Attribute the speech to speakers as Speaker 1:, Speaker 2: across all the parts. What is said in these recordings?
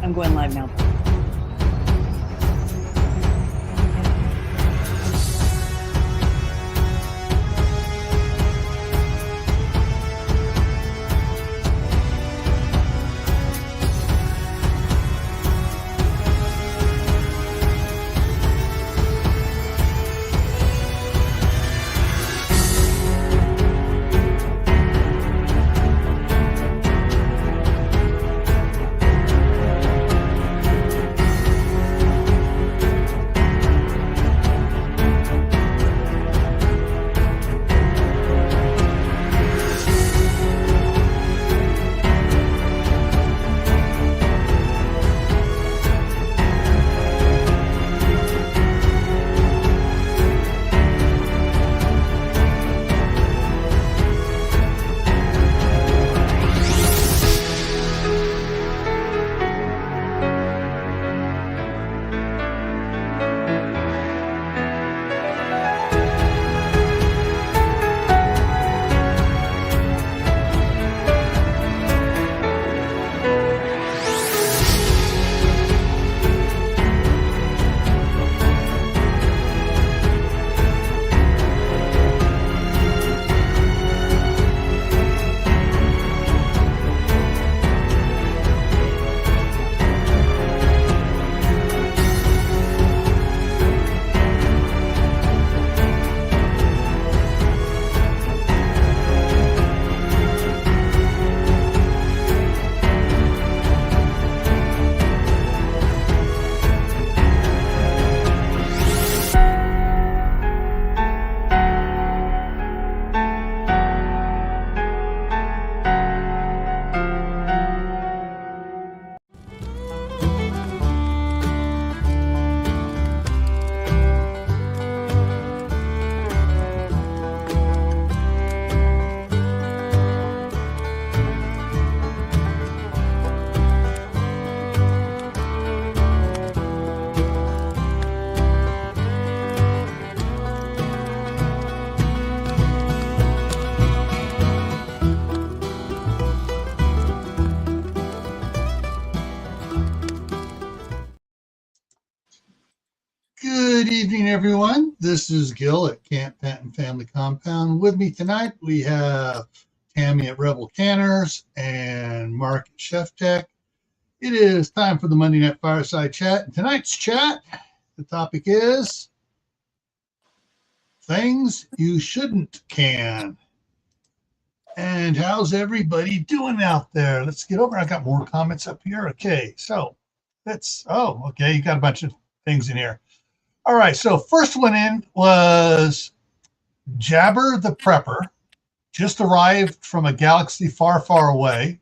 Speaker 1: I'm going live now.
Speaker 2: Good evening, everyone. This is Gil at Camp Panton Family Compound. With me tonight, we have Tammy at Rebel Canners and Mark at Chef Tech. It is time for the Monday Night Fireside Chat. And tonight's chat, the topic is things you shouldn't can. And how's everybody doing out there? Let's get over. I got more comments up here. Okay, so okay, you got a bunch of things in here. All right, so first one in was Jabber the Prepper, just arrived from a galaxy far, far away.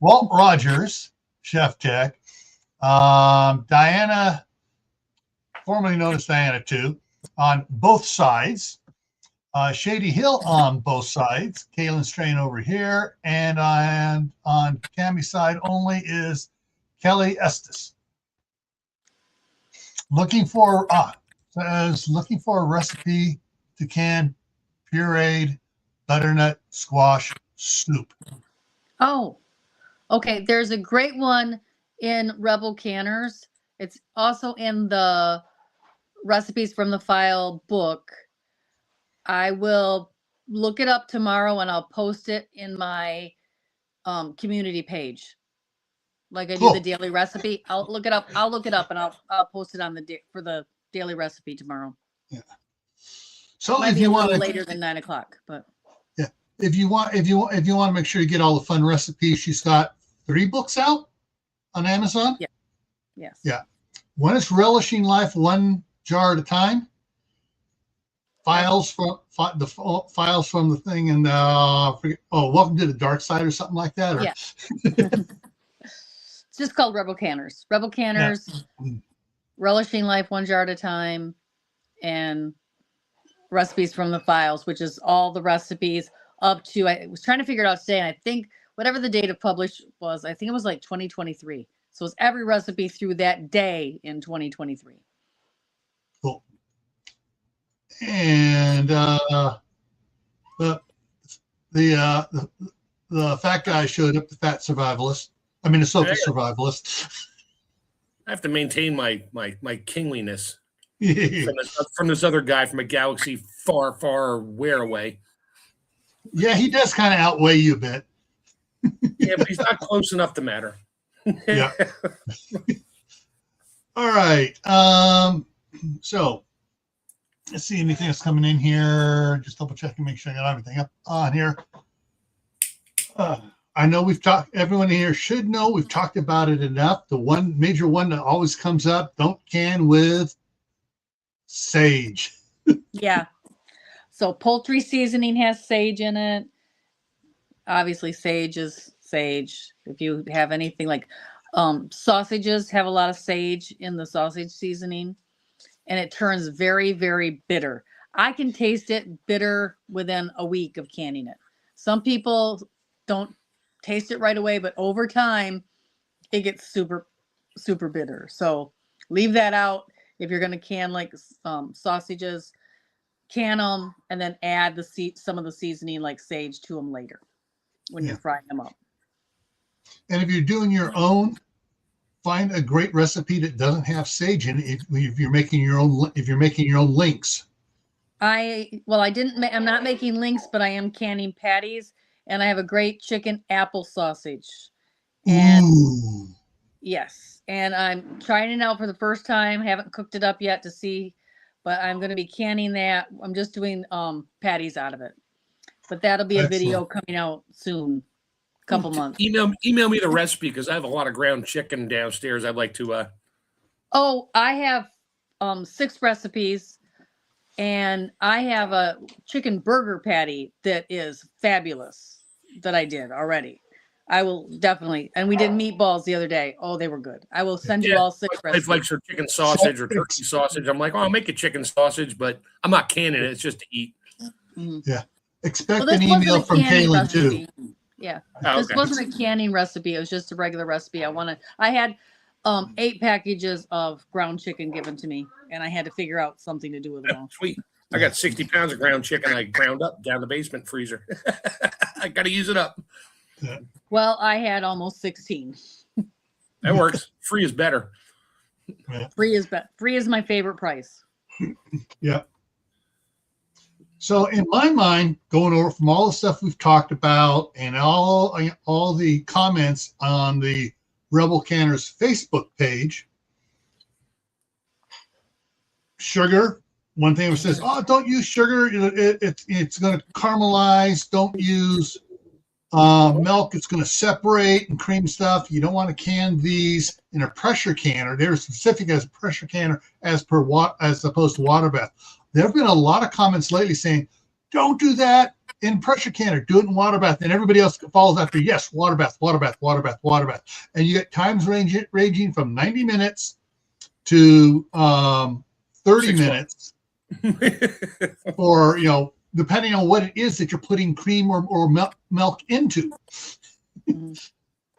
Speaker 2: Walt Rogers, Chef Tech. Diana, formerly known as Diana 2, on both sides. Shady Hill on both sides. Kaylin Strain over here. And on Tammy's side only is Kelly Estes. Looking for a recipe to can pureed butternut squash soup.
Speaker 3: Oh, okay. There's a great one in Rebel Canners. It's also in the Recipes from the File book. I will look it up tomorrow and I'll post it in my community page. Like I do the daily recipe. I'll look it up and I'll post it on for the daily recipe tomorrow.
Speaker 2: Yeah. So
Speaker 3: Might
Speaker 2: if
Speaker 3: be
Speaker 2: you
Speaker 3: a
Speaker 2: want
Speaker 3: little later than 9 o'clock, but
Speaker 2: yeah, if you want to make sure you get all the fun recipes, she's got 3 books out on Amazon.
Speaker 3: Yeah. Yes.
Speaker 2: Yeah. One is Relishing Life One Jar at a Time. Files from the thing, and Welcome to the Dark Side or something like that. Or,
Speaker 3: yeah. It's just called Rebel Canners. Rebel Canners, yeah. Relishing Life One Jar at a Time, and Recipes from the Files, which is all the recipes up to, I was trying to figure it out today, and I think whatever the date of publish was, I think it was like 2023. So it's every recipe through that day in 2023.
Speaker 2: Cool. And the fat guy showed up, the fat survivalist. I mean, the sofa survivalist.
Speaker 1: I have to maintain my kingliness
Speaker 2: Yeah,
Speaker 1: from this other guy from a galaxy far, far where away.
Speaker 2: he does kind of outweigh you a bit.
Speaker 1: Yeah, but he's not close enough to matter.
Speaker 2: Yeah. All right. So let's see anything that's coming in here. Just double check and make sure I got everything up on here. I know we've talked, everyone here should know we've talked about it enough. The one major one that always comes up, don't can with sage.
Speaker 3: Yeah. So poultry seasoning has sage in it. Obviously, sage is sage. If you have anything like sausages have a lot of sage in the sausage seasoning, and it turns very, very bitter. I can taste it bitter within a week of canning it. Some people don't taste it right away, but over time, it gets super, super bitter. So leave that out. If you're going to can like sausages, can them and then add some of the seasoning like sage to them later when you're frying them up.
Speaker 2: And if you're doing your own, find a great recipe that doesn't have sage in it. If you're making your own, links.
Speaker 3: I'm not making links, but I am canning patties, and I have a great chicken apple sausage. And
Speaker 2: Ooh.
Speaker 3: yes, and I'm trying it out for the first time. Haven't cooked it up yet to see, but I'm going to be canning that. I'm just doing patties out of it, but that'll be a video coming out soon, couple months.
Speaker 1: Email me the recipe because I have a lot of ground chicken downstairs. I'd like to.
Speaker 3: Oh, I have 6 recipes, and I have a chicken burger patty that is fabulous that I did already. I will definitely, and we did meatballs the other day. Oh, they were good. I will send you all 6
Speaker 1: My
Speaker 3: recipes.
Speaker 1: wife likes her chicken sausage or turkey sausage. I'm like, oh, I'll make a chicken sausage, but I'm not canning it. It's just to eat.
Speaker 2: Yeah. Expect
Speaker 3: Well,
Speaker 2: an
Speaker 3: this wasn't
Speaker 2: email
Speaker 3: a
Speaker 2: from
Speaker 3: canning
Speaker 2: Kaylin
Speaker 3: recipe.
Speaker 2: too.
Speaker 3: Yeah,
Speaker 1: Oh,
Speaker 3: this
Speaker 1: okay.
Speaker 3: wasn't a canning recipe. It was just a regular recipe. I had 8 packages of ground chicken given to me, and I had to figure out something to do with them all.
Speaker 1: Sweet. I got 60 pounds of ground chicken I ground up down the basement freezer. I got to use it up.
Speaker 3: Well, I had almost 16.
Speaker 1: That works. Free is better.
Speaker 3: Free is my favorite price.
Speaker 2: Yeah. So in my mind, going over from all the stuff we've talked about and all the comments on the Rebel Canners Facebook page, sugar. One thing that says, "Oh, don't use sugar. It's going to caramelize. Don't use milk. It's going to separate and cream stuff. You don't want to can these in a pressure canner. They're specific as a pressure canner as opposed to water bath." There have been a lot of comments lately saying, "Don't do that in pressure canner. Do it in water bath." And everybody else follows after, "Yes, water bath, water bath, water bath, water bath." And you get times ranging from 90 minutes to 30 minutes. Or, depending on what it is that you're putting cream or milk into.
Speaker 3: Mm-hmm.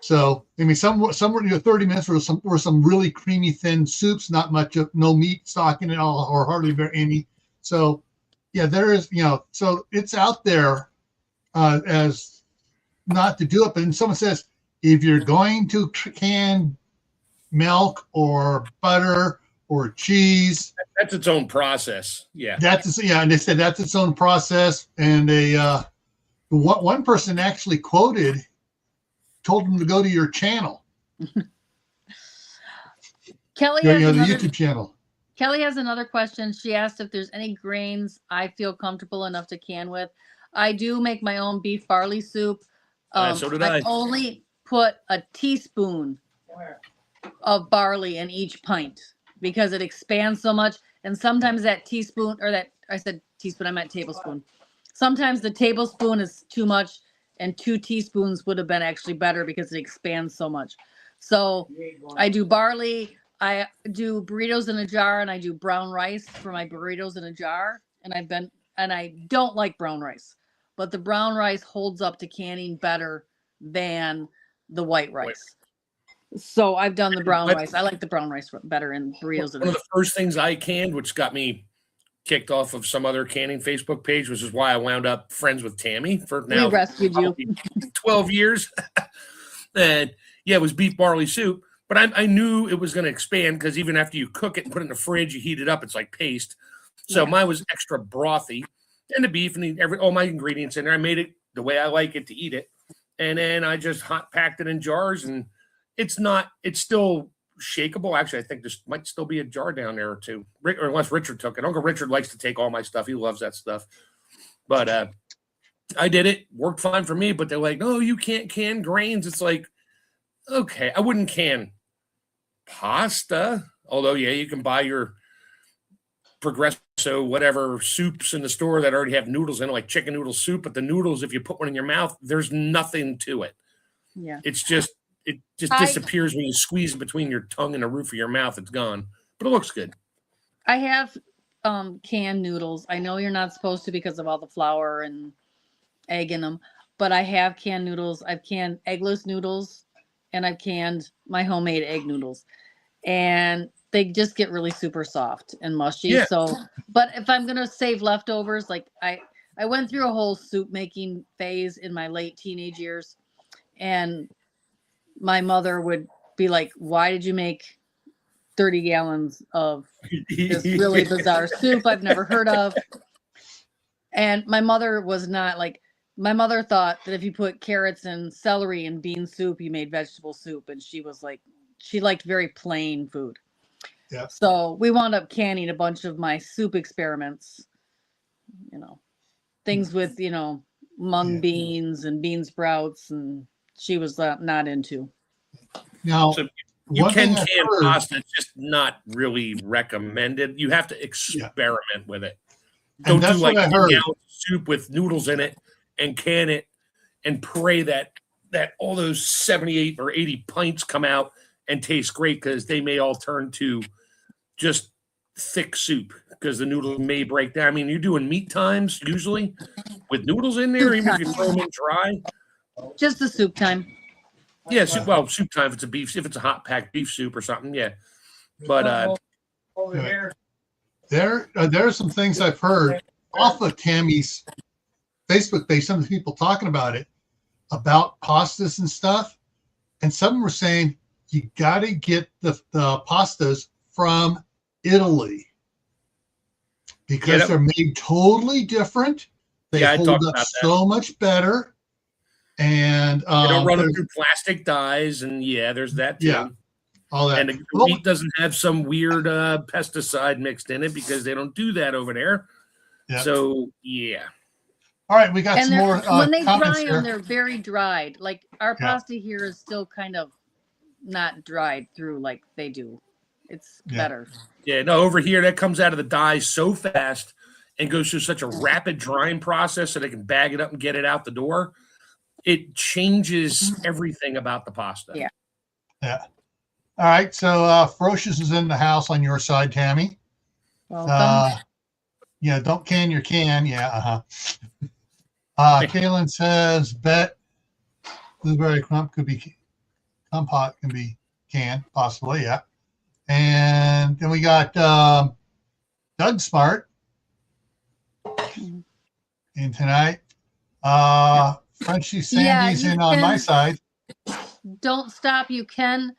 Speaker 2: So, I mean, some were 30 minutes were some really creamy, thin soups, not much of no meat stock in it all, or hardly any. So, yeah, there is, so it's out there as not to do it. But then someone says, if you're going to can milk or butter or cheese,
Speaker 1: that's its own process. Yeah.
Speaker 2: And they said that's its own process. And one person actually told them to go to your channel.
Speaker 3: Kelly
Speaker 2: the
Speaker 3: has
Speaker 2: YouTube channel.
Speaker 3: Kelly has another question. She asked if there's any grains I feel comfortable enough to can with. I do make my own beef barley soup.
Speaker 1: So did I.
Speaker 3: Only put a teaspoon of barley in each pint because it expands so much. And sometimes that teaspoon, I said teaspoon, I meant tablespoon. Sometimes the tablespoon is too much, and 2 teaspoons would have been actually better because it expands so much. So I do barley. I do burritos in a jar, and I do brown rice for my burritos in a jar. And I don't like brown rice, but the brown rice holds up to canning better than the white rice. So I've done the brown rice. I like the brown rice better in burritos.
Speaker 1: One of the first things I canned, which got me kicked off of some other canning Facebook page, which is why I wound up friends with Tammy for now.
Speaker 3: We rescued you.
Speaker 1: 12 years. And yeah, it was beef barley soup. But I knew it was going to expand because even after you cook it and put it in the fridge, you heat it up, it's like paste. So
Speaker 3: Yeah.
Speaker 1: mine was extra brothy, and the beef and all my ingredients in there. I made it the way I like it to eat it, and then I just hot packed it in jars. And it's still shakeable. Actually, I think there might still be a jar down there or two, or unless Richard took it. Uncle Richard likes to take all my stuff. He loves that stuff. But I did it, worked fine for me. But they're like, no, you can't can grains. It's like, okay, I wouldn't can pasta. Although, yeah, you can buy your Progresso, whatever soups in the store that already have noodles in it, like chicken noodle soup. But the noodles, if you put one in your mouth, there's nothing to it.
Speaker 3: Yeah.
Speaker 1: It just disappears when you squeeze it between your tongue and the roof of your mouth. It's gone, but it looks good.
Speaker 3: I have canned noodles. I know you're not supposed to because of all the flour and egg in them, but I have canned noodles. I've canned eggless noodles, and I've canned my homemade egg noodles, and they just get really super soft and mushy.
Speaker 1: Yeah.
Speaker 3: So, but if I'm gonna save leftovers, like I went through a whole soup making phase in my late teenage years, and my mother would be like, "Why did you make 30 gallons of this really bizarre soup I've never heard of?" And my mother was not like, my mother thought that if you put carrots and celery in bean soup, you made vegetable soup. And she was like, she liked very plain food.
Speaker 2: Yeah.
Speaker 3: So we wound up canning a bunch of my soup experiments, things with, mung
Speaker 2: Yeah.
Speaker 3: beans and bean sprouts. And she was not into.
Speaker 2: Now,
Speaker 1: So you
Speaker 2: one
Speaker 1: can
Speaker 2: thing I've
Speaker 1: can
Speaker 2: heard-
Speaker 1: pasta, it's just not really recommended. You have to experiment with it.
Speaker 2: And
Speaker 1: Don't
Speaker 2: that's
Speaker 1: do like
Speaker 2: what I heard.
Speaker 1: soup with noodles in it and can it and pray that all those 78 or 80 pints come out and taste great, because they may all turn to just thick soup because the noodles may break down. I mean, you're doing meat times usually with noodles in there, even if you throw them in dry.
Speaker 3: Just the soup time.
Speaker 1: Yeah, soup time if it's a beef, if it's a hot packed beef soup or something, yeah. But
Speaker 4: over here.
Speaker 2: there are some things I've heard off of Tammy's Facebook page. Some of the people talking about it, about pastas and stuff, and some were saying you got to get the pastas from Italy because
Speaker 1: Yeah,
Speaker 2: they're made totally different. They
Speaker 1: Yeah, I
Speaker 2: hold
Speaker 1: talked
Speaker 2: up
Speaker 1: about that.
Speaker 2: so much better, and
Speaker 1: they don't run them
Speaker 2: there's
Speaker 1: through plastic dyes, and there's that too.
Speaker 2: Yeah. all that.
Speaker 1: And the
Speaker 2: Well,
Speaker 1: meat doesn't have some weird pesticide mixed in it because they don't do that over there.
Speaker 2: Yeah.
Speaker 1: So yeah,
Speaker 2: all right, we got
Speaker 3: And
Speaker 2: some more
Speaker 3: when they
Speaker 2: comments
Speaker 3: dry
Speaker 2: here.
Speaker 3: them, they're very dried. Like our
Speaker 2: Yeah.
Speaker 3: pasta here is still kind of not dried through like they do. It's
Speaker 2: Yeah.
Speaker 3: better.
Speaker 1: yeah. No, over here that comes out of the dye so fast and goes through such a rapid drying process so they can bag it up and get it out the door. It changes everything about the pasta.
Speaker 3: Yeah.
Speaker 2: Yeah. All right, so Ferocious is in the house on your side, Tammy.
Speaker 3: Welcome.
Speaker 2: Yeah, don't can your can. Yeah, Kaylin says, bet blueberry compote can be canned, possibly, yeah. And then we got Doug Smart in tonight. Frenchie Sandy's
Speaker 3: you
Speaker 2: in on my
Speaker 3: can-
Speaker 2: side.
Speaker 3: Don't stop. You can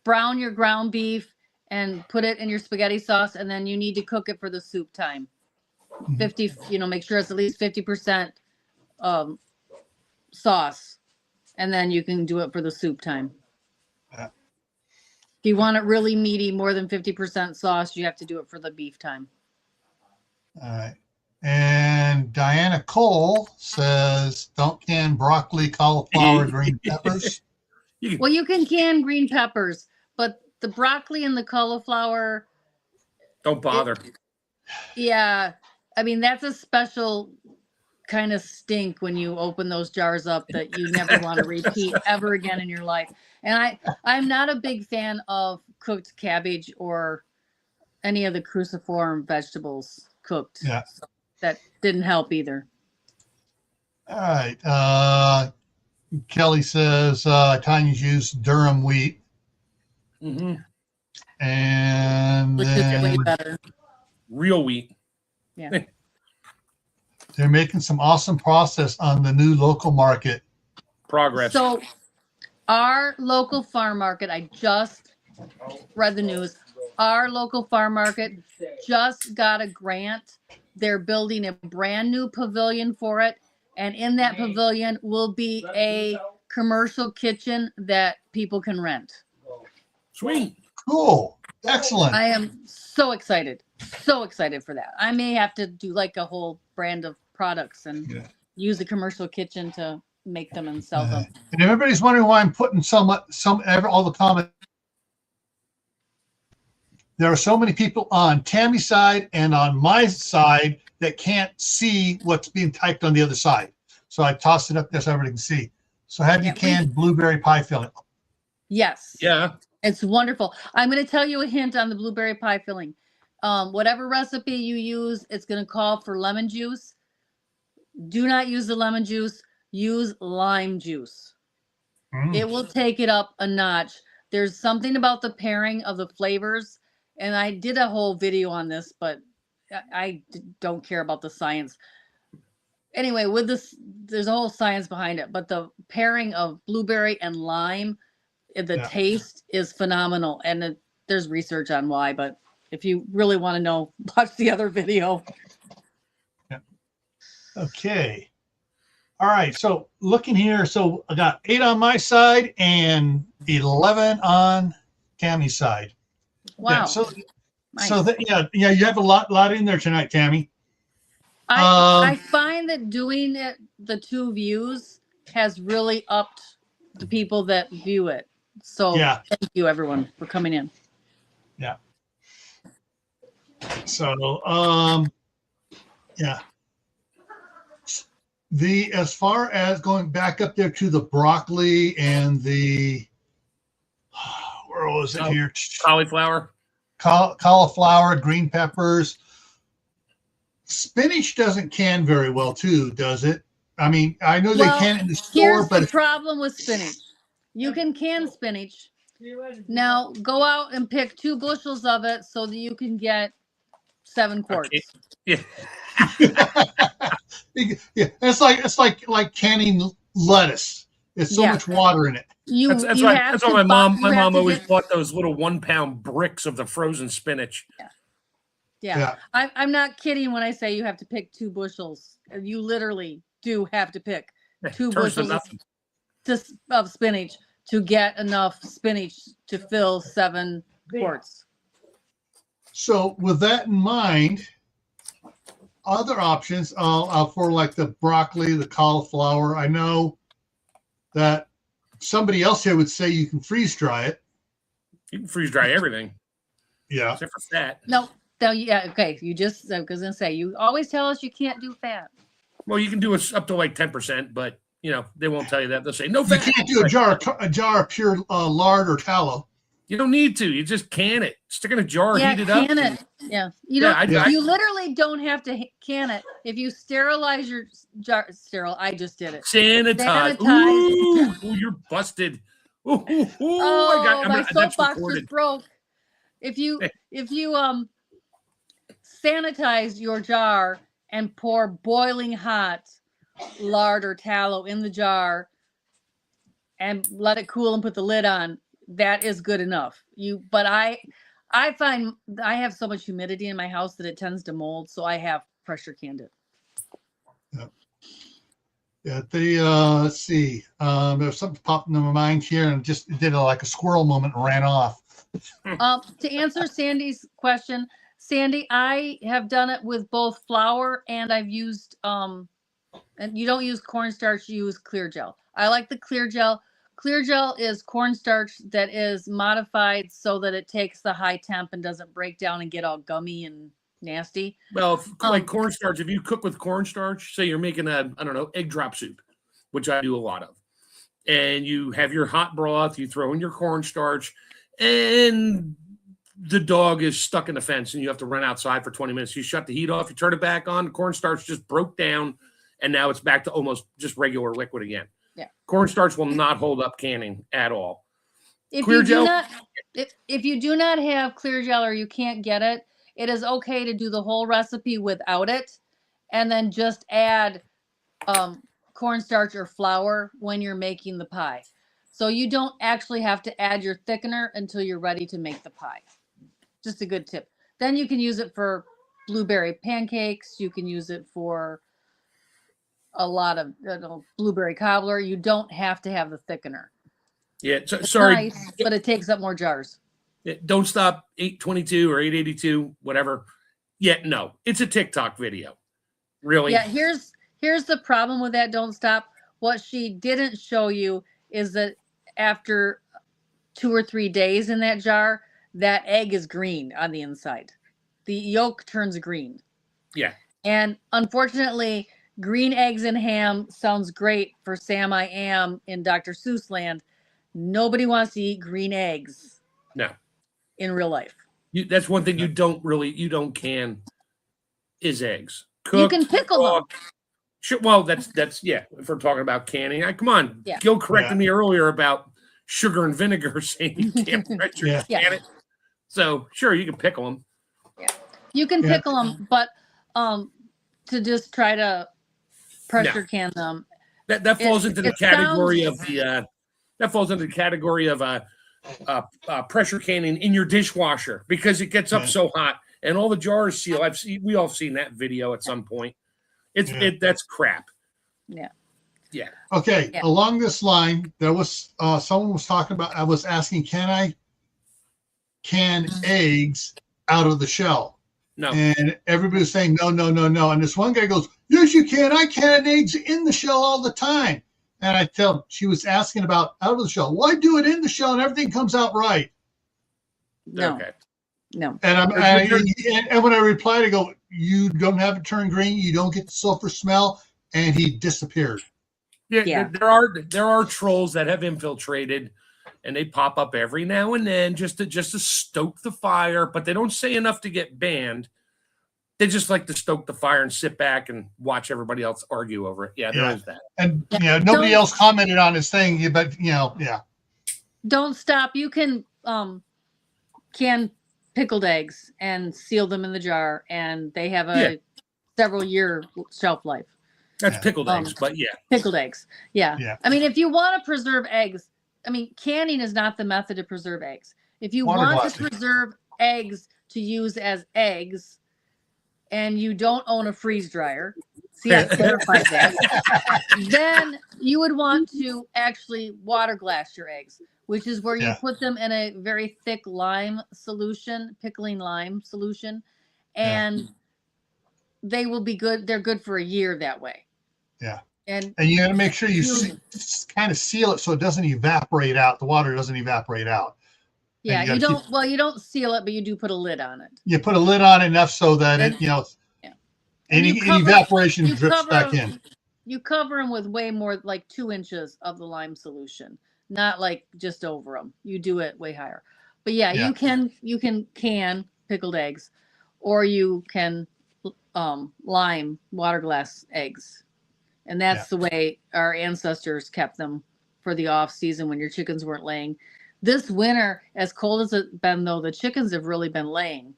Speaker 3: brown your ground beef and put it in your spaghetti sauce, and then you need to cook it for the soup time.
Speaker 2: Mhm.
Speaker 3: 50, make sure it's at least 50% sauce, and then you can do it for the soup time.
Speaker 2: Yeah.
Speaker 3: If you want it really meaty, more than 50% sauce, you have to do it for the beef time.
Speaker 2: All right. And Diana Cole says, don't can broccoli, cauliflower, green peppers.
Speaker 3: Well, you can can green peppers, but the broccoli and the cauliflower,
Speaker 1: Don't bother.
Speaker 3: yeah, I mean, that's a special kind of stink when you open those jars up that you never want to repeat ever again in your life. And I'm not a big fan of cooked cabbage or any of the cruciform vegetables cooked.
Speaker 2: Yeah.
Speaker 3: So that didn't help either.
Speaker 2: All right. Kelly says, Tanya's used Durham wheat.
Speaker 1: hmm
Speaker 2: And
Speaker 3: Which is way
Speaker 2: then
Speaker 3: better.
Speaker 1: Real wheat.
Speaker 2: they're making some awesome process on the new local market.
Speaker 1: Progress.
Speaker 3: So Our local farm market, I just read the news. Our local farm market just got a grant. They're building a brand new pavilion for it. And in that pavilion will be a commercial kitchen that people can rent.
Speaker 1: Sweet.
Speaker 2: Cool. Excellent.
Speaker 3: I am so excited for that. I may have to do like a whole brand of products and
Speaker 2: Yeah.
Speaker 3: use a commercial kitchen to make them and sell them.
Speaker 2: And if everybody's wondering why I'm putting all the comments. There are so many people on Tammy's side and on my side that can't see what's being typed on the other side. So I tossed it up there so everybody can see. So have you
Speaker 3: Yeah,
Speaker 2: canned blueberry pie filling?
Speaker 3: Yes.
Speaker 1: Yeah.
Speaker 3: It's wonderful. I'm going to tell you a hint on the blueberry pie filling. Whatever recipe you use, it's going to call for lemon juice. Do not use the lemon juice. Use lime juice. It will take it up a notch. There's something about the pairing of the flavors. And I did a whole video on this, but I don't care about the science. Anyway, with this, there's a whole science behind it. But the pairing of blueberry and lime, the
Speaker 2: Yeah.
Speaker 3: taste is phenomenal. And there's research on why. But if you really want to know, watch the other video.
Speaker 2: Okay. All right. So looking here, so I got 8 on my side and 11 on Tammy's side.
Speaker 3: Wow.
Speaker 2: Yeah, so
Speaker 3: Nice.
Speaker 2: yeah, you have a lot in there tonight, Tammy.
Speaker 3: I find that doing it, the 2 views has really upped the people that view it. So
Speaker 2: Yeah.
Speaker 3: thank you everyone for coming in.
Speaker 2: Yeah. So yeah. As far as going back up there to the broccoli and the where was it here?
Speaker 1: Cauliflower.
Speaker 2: Cauliflower, green peppers. Spinach doesn't can very well too, does it? I mean, I know they
Speaker 3: Well,
Speaker 2: can in the store,
Speaker 3: Here's
Speaker 2: but
Speaker 3: the problem with spinach. You can spinach. Now go out and pick 2 bushels of it so that you can get 7 quarts.
Speaker 1: Okay. Yeah.
Speaker 2: yeah, it's like canning lettuce. There's so
Speaker 3: Yeah.
Speaker 2: much water in it.
Speaker 1: That's why my mom always bought those little 1-pound bricks of the frozen spinach.
Speaker 3: Yeah. I'm not kidding when I say you have to pick 2 bushels. You literally do have to pick 2
Speaker 1: Turns to
Speaker 3: bushels
Speaker 1: nothing.
Speaker 3: of spinach to get enough spinach to fill 7 quarts.
Speaker 2: So with that in mind, other options for like the broccoli, the cauliflower. I know that somebody else here would say you can freeze dry it.
Speaker 1: You can freeze dry everything
Speaker 2: Yeah.
Speaker 1: except for fat.
Speaker 3: No, yeah, okay. I was gonna say you always tell us you can't do fat.
Speaker 1: Well, you can do it up to like 10%, but they won't tell you that. They'll say no
Speaker 2: You
Speaker 1: fat.
Speaker 2: can't do a jar of pure lard or tallow.
Speaker 1: You don't need to. You just can it. Stick it in a jar,
Speaker 3: Yeah,
Speaker 1: heat it up.
Speaker 3: can it. Yeah,
Speaker 1: Yeah,
Speaker 3: you literally don't have to can it. If you sterilize your jar, I just did it.
Speaker 1: Sanitize.
Speaker 3: Sanitize.
Speaker 1: Ooh, you're busted. Ooh,
Speaker 3: Oh, my
Speaker 1: that's
Speaker 3: soapbox
Speaker 1: recorded.
Speaker 3: just broke. If you sanitize your jar and pour boiling hot lard or tallow in the jar and let it cool and put the lid on, that is good enough. But I find I have so much humidity in my house that it tends to mold, so I have pressure canned it.
Speaker 2: Yeah, let's see. There's something popped into my mind here and just did like a squirrel moment and ran off.
Speaker 3: To answer Sandy's question, Sandy, I have done it with both flour and I've used and you don't use cornstarch, you use clear gel. I like the clear gel. Clear gel is cornstarch that is modified so that it takes the high temp and doesn't break down and get all gummy and nasty.
Speaker 1: Well, like cornstarch, if you cook with cornstarch, say you're making egg drop soup, which I do a lot of, and you have your hot broth, you throw in your cornstarch, and the dog is stuck in the fence and you have to run outside for 20 minutes. You shut the heat off, you turn it back on, cornstarch just broke down, and now it's back to almost just regular liquid again.
Speaker 3: Yeah.
Speaker 1: Cornstarch will not hold up canning at all.
Speaker 3: If
Speaker 1: Clear
Speaker 3: you
Speaker 1: gel?
Speaker 3: if you do not have clear gel or you can't get it, it is okay to do the whole recipe without it, and then just add cornstarch or flour when you're making the pie. So you don't actually have to add your thickener until you're ready to make the pie. Just a good tip. Then you can use it for blueberry pancakes. You can use it for a lot of blueberry cobbler. You don't have to have the thickener.
Speaker 1: Yeah. So,
Speaker 3: It's
Speaker 1: sorry.
Speaker 3: nice, but it takes up more jars.
Speaker 1: Don't Stop 822 or 882, whatever. Yeah, no, it's a TikTok video. Really?
Speaker 3: Yeah, here's the problem with that Don't Stop. What she didn't show you is that after 2 or 3 days in that jar, that egg is green on the inside. The yolk turns green.
Speaker 1: Yeah.
Speaker 3: And unfortunately, green eggs and ham sounds great for Sam I Am in Dr. Seuss land. Nobody wants to eat green eggs.
Speaker 1: No.
Speaker 3: In real life.
Speaker 1: That's one thing you don't can is eggs.
Speaker 3: You can pickle them.
Speaker 1: Sure, well, that's yeah. If we're talking about canning, come on.
Speaker 3: Yeah.
Speaker 1: Gil corrected me earlier about sugar and vinegar, saying you can't pressure can it. So sure, you can pickle them.
Speaker 3: Yeah, you can pickle them, but to just try to pressure can them.
Speaker 1: That falls into the category of pressure canning in your dishwasher because it gets up so hot and all the jars seal. We all seen that video at some point. That's crap.
Speaker 3: Yeah.
Speaker 1: Yeah.
Speaker 2: Okay. Yeah. Along this line, there was someone was talking about. I was asking, can I can eggs out of the shell?
Speaker 1: No.
Speaker 2: And everybody was saying no, no, no, no. And this one guy goes, yes, you can. I can eggs in the shell all the time. And she was asking about out of the shell. Why do it in the shell and everything comes out right?
Speaker 3: No.
Speaker 1: Okay.
Speaker 3: No.
Speaker 2: And and when I replied, I go, you don't have it turn green. You don't get the sulfur smell. And he disappeared.
Speaker 1: Yeah. There are trolls that have infiltrated and they pop up every now and then just to stoke the fire, but they don't say enough to get banned. They just like to stoke the fire and sit back and watch everybody else argue over it. Yeah, there is that.
Speaker 2: And nobody else commented on his thing, but
Speaker 3: Don't Stop. You can can pickled eggs and seal them in the jar, and they have a several year shelf life.
Speaker 1: That's pickled eggs, but
Speaker 3: pickled eggs. Yeah. I mean, if you want to preserve eggs, I mean, canning is not the method to preserve eggs. If you want to preserve eggs to use as eggs, and you don't own a freeze dryer, see, I clarified that, then you would want to actually water glass your eggs, which is where you put them in a very thick lime solution, pickling lime solution, and they will be good. They're good for a year that way.
Speaker 2: Yeah.
Speaker 3: And
Speaker 2: you got to make sure you kind of seal it so it doesn't evaporate out. The water doesn't evaporate out.
Speaker 3: Yeah, you don't seal it, but you do put a lid on it.
Speaker 2: You put a lid on enough so that any evaporation drips back in.
Speaker 3: You cover them with way more, like 2 inches of the lime solution, not like just over them. You do it way higher. But you can can pickled eggs, or you can lime water glass eggs, and that's the way our ancestors kept them for the off season when your chickens weren't laying. This winter, as cold as it's been, though, the chickens have really been laying.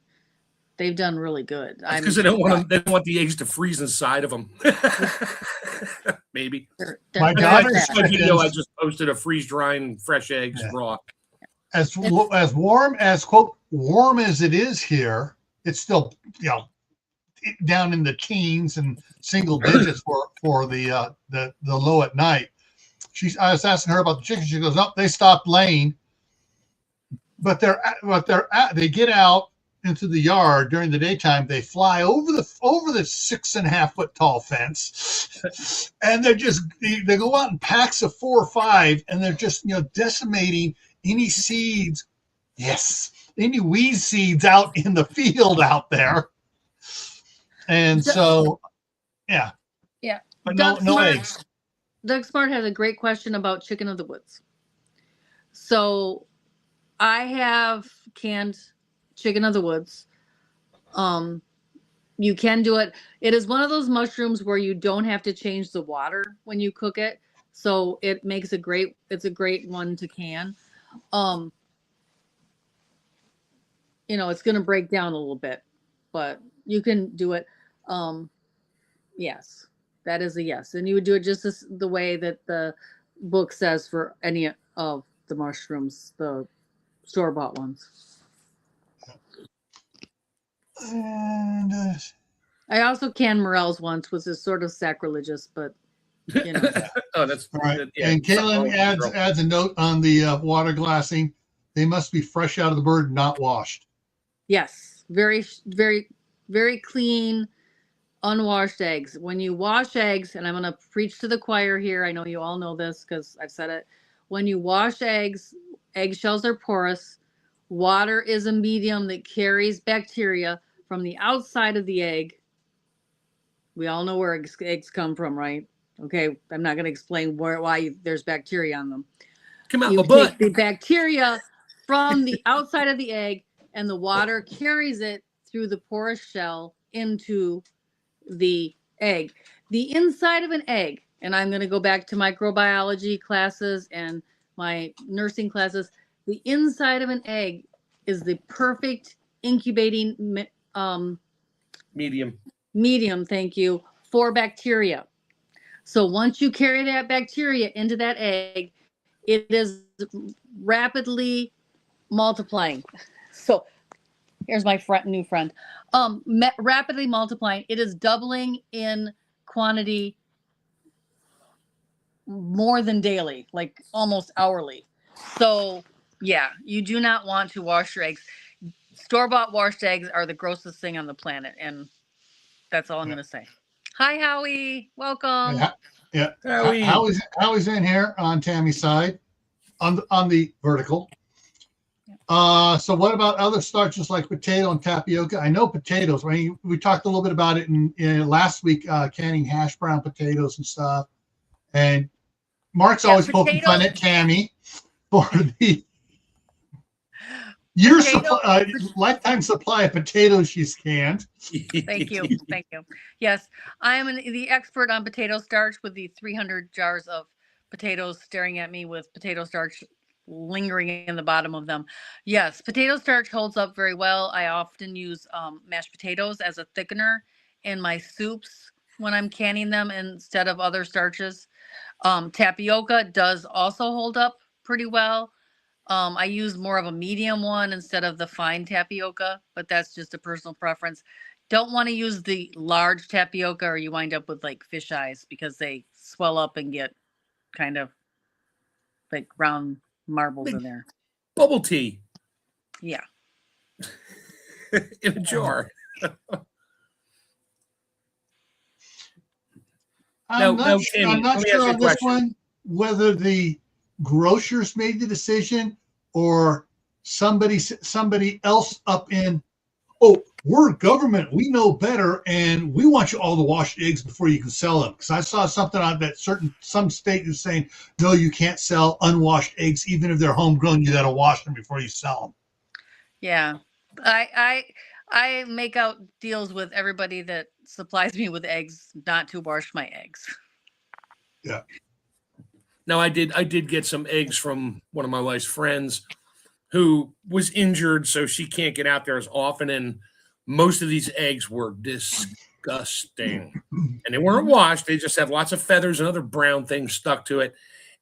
Speaker 3: They've done really good.
Speaker 1: Because they don't want the eggs to freeze inside of them. Maybe.
Speaker 2: My daughter's
Speaker 1: video I just posted of freeze drying fresh eggs raw.
Speaker 2: As warm as it is here, it's still down in the teens and single digits for the low at night. I was asking her about the chickens. She goes, "Oh, they stopped laying." But they get out into the yard during the daytime. They fly over the 6.5 foot tall fence, and they go out in packs of 4 or 5, and they're just decimating any seeds, any weed seeds out in the field out there. And but no eggs.
Speaker 3: Doug Smart has a great question about chicken of the woods. So I have canned chicken of the woods. You can do it. It is one of those mushrooms where you don't have to change the water when you cook it. So it makes it's a great one to can. It's going to break down a little bit, but you can do it. Yes, that is a yes. And you would do it just the way that the book says for any of the mushrooms, the store-bought ones.
Speaker 2: And
Speaker 3: I also canned morels once, which is sort of sacrilegious, but you know.
Speaker 1: Oh, that's
Speaker 2: all right.
Speaker 1: yeah,
Speaker 2: And
Speaker 1: something wrong
Speaker 2: Caitlin
Speaker 1: with the
Speaker 2: adds
Speaker 1: grill.
Speaker 2: adds a note on the water glassing. They must be fresh out of the bird, not washed.
Speaker 3: Yes, very, very, very clean, unwashed eggs. When you wash eggs, and I'm going to preach to the choir here. I know you all know this because I've said it. When you wash eggs, eggshells are porous. Water is a medium that carries bacteria from the outside of the egg. We all know where eggs come from, right? Okay, I'm not going to explain why there's bacteria on them.
Speaker 1: Come out
Speaker 3: You
Speaker 1: my butt.
Speaker 3: take the bacteria from the outside of the egg, and the water carries it through the porous shell into the egg. The inside of an egg, and I'm going to go back to microbiology classes and my nursing classes. The inside of an egg is the perfect incubating
Speaker 1: Medium.
Speaker 3: thank you, for bacteria. So once you carry that bacteria into that egg, it is rapidly multiplying. So here's my new friend. Rapidly multiplying. It is doubling in quantity more than daily, like almost hourly. So yeah, you do not want to wash your eggs. Store-bought washed eggs are the grossest thing on the planet, and that's all I'm going to say. Hi, Howie. Welcome.
Speaker 2: Yeah.
Speaker 1: Howie.
Speaker 2: Howie's in here on Tammy's side, on the vertical. So what about other starches like potato and tapioca? I know potatoes. I mean, we talked a little bit about it in last week, canning hash brown potatoes and stuff. And Mark's always poking fun at Tammy for the lifetime supply of potatoes she's canned.
Speaker 3: Thank you. Thank you. Yes, I am the expert on potato starch with the 300 jars of potatoes staring at me with potato starch lingering in the bottom of them. Yes, potato starch holds up very well. I often use mashed potatoes as a thickener in my soups when I'm canning them instead of other starches. Tapioca does also hold up pretty well. I use more of a medium one instead of the fine tapioca, but that's just a personal preference. Don't want to use the large tapioca or you wind up with like fish eyes because they swell up and get kind of like round marbles in there.
Speaker 1: Bubble tea.
Speaker 3: Yeah.
Speaker 1: In a jar.
Speaker 2: I'm not
Speaker 1: Tammy, let me
Speaker 2: sure
Speaker 1: ask you a
Speaker 2: on this
Speaker 1: question.
Speaker 2: one whether the grocers made the decision or somebody else up in, oh, we're government, we know better, and we want you all to wash eggs before you can sell them. Because I saw something on that some state is saying, no, you can't sell unwashed eggs, even if they're homegrown. You got to wash them before you sell them.
Speaker 3: Yeah, I make out deals with everybody that supplies me with eggs not to wash my eggs.
Speaker 2: Yeah.
Speaker 1: Now I did get some eggs from one of my wife's friends who was injured, so she can't get out there as often. And most of these eggs were disgusting. And they weren't washed. They just had lots of feathers and other brown things stuck to it.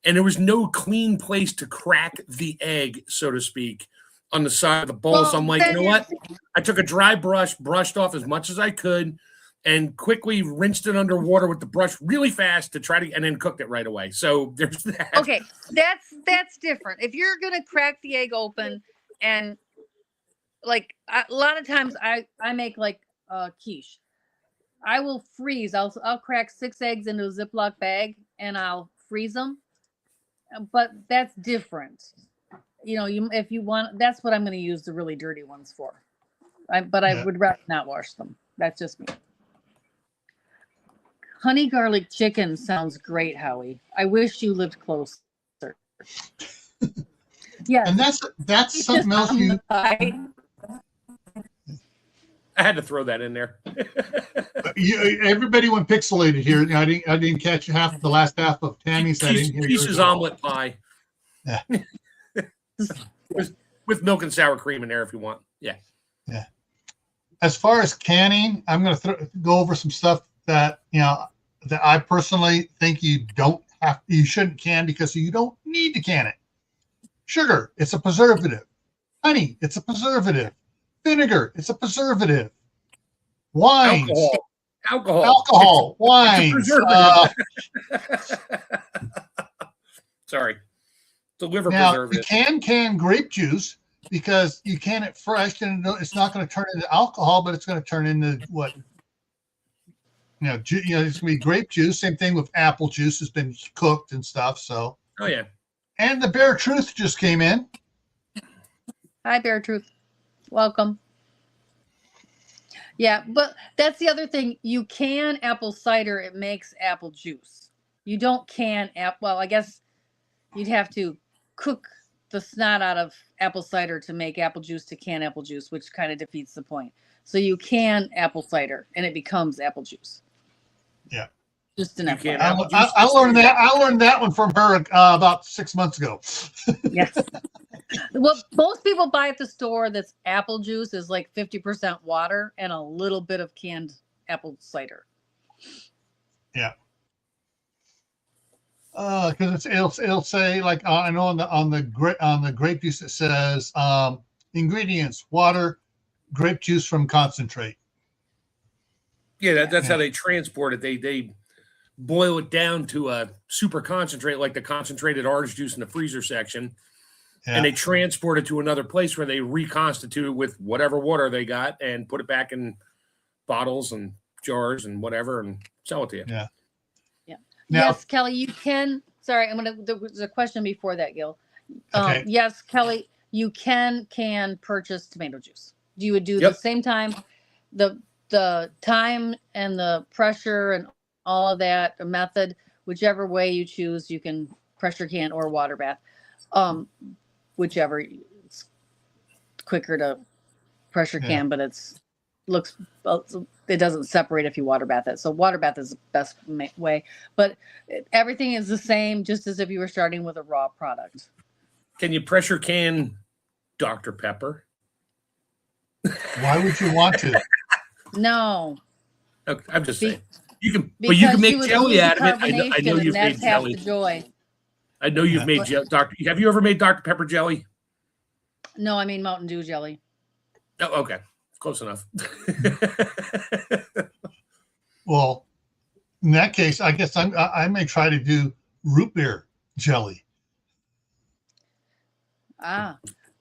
Speaker 1: And there was no clean place to crack the egg, so to speak, on the side of the bowl.
Speaker 3: Well,
Speaker 1: so I'm like, you know what? I took a dry brush, brushed off as much as I could, and quickly rinsed it underwater with the brush really fast to try to, and then cooked it right away. So there's that.
Speaker 3: Okay, that's different. If you're gonna crack the egg open, and like a lot of times I make like quiche. I will freeze. I'll crack 6 eggs into a Ziploc bag and I'll freeze them. But that's different. You know, if you want, that's what I'm going to use the really dirty ones for. I would rather not wash them. That's just me. Honey garlic chicken sounds great, Howie. I wish you lived closer. Yeah,
Speaker 2: And that's something else you.
Speaker 1: I had to throw that in there.
Speaker 2: Everybody went pixelated here. I didn't catch the last half of Tammy's.
Speaker 1: Pieces omelet pie.
Speaker 2: Yeah.
Speaker 1: with milk and sour cream in there if you want. Yeah.
Speaker 2: Yeah. As far as canning, I'm going to go over some stuff that that I personally think you shouldn't can because you don't need to can it. Sugar, it's a preservative. Honey, it's a preservative. Vinegar, it's a preservative. Wines, alcohol, wines.
Speaker 1: Sorry. It's a liver
Speaker 2: Now,
Speaker 1: preservative.
Speaker 2: you can grape juice because you can it fresh and it's not going to turn into alcohol, but it's going to turn into what? It's going to be grape juice. Same thing with apple juice has been cooked and stuff. So,
Speaker 1: Oh, yeah.
Speaker 2: and the Bear Truth just came in.
Speaker 3: Hi, Bear Truth. Welcome. Yeah, but that's the other thing. You can apple cider. It makes apple juice. You don't can well, I guess you'd have to cook the snot out of apple cider to make apple juice to can apple juice, which kind of defeats the point. So you can apple cider and it becomes apple juice.
Speaker 2: Yeah.
Speaker 3: Just an
Speaker 1: You
Speaker 3: FYI.
Speaker 1: can't
Speaker 2: I learned that. I learned that one from her about 6 months ago.
Speaker 3: Yes. What most people buy at the store that's apple juice is like 50% water and a little bit of canned apple cider.
Speaker 2: Yeah. Because it'll say like I know on the grape juice it says ingredients: water, grape juice from concentrate.
Speaker 1: Yeah, that's how they transport it. They boil it down to a super concentrate, like the concentrated orange juice in the freezer section, and they transport it to another place where they reconstitute it with whatever water they got and put it back in bottles and jars and whatever and sell it to you.
Speaker 2: Yeah.
Speaker 3: Now, yes, Kelly, you can. Sorry, there was a question before that, Gil.
Speaker 2: Okay.
Speaker 3: Yes, Kelly, you can purchase tomato juice. You would do the same time, the time and the pressure and all of that method, whichever way you choose, you can pressure can or water bath, whichever. It's quicker to pressure can, but it doesn't separate if you water bath it. So water bath is the best way, but everything is the same, just as if you were starting with a raw product.
Speaker 1: Can you pressure can Dr. Pepper?
Speaker 2: Why would you want to?
Speaker 3: No.
Speaker 1: Okay, I'm just saying. You can, but you can make jelly out of it. I know you've made jelly.
Speaker 3: Joy.
Speaker 1: I know you've made jelly. Have you ever made Dr. Pepper jelly?
Speaker 3: No, I mean Mountain Dew jelly.
Speaker 1: Oh, okay. Close enough.
Speaker 2: Well, in that case, I guess I may try to do root beer jelly.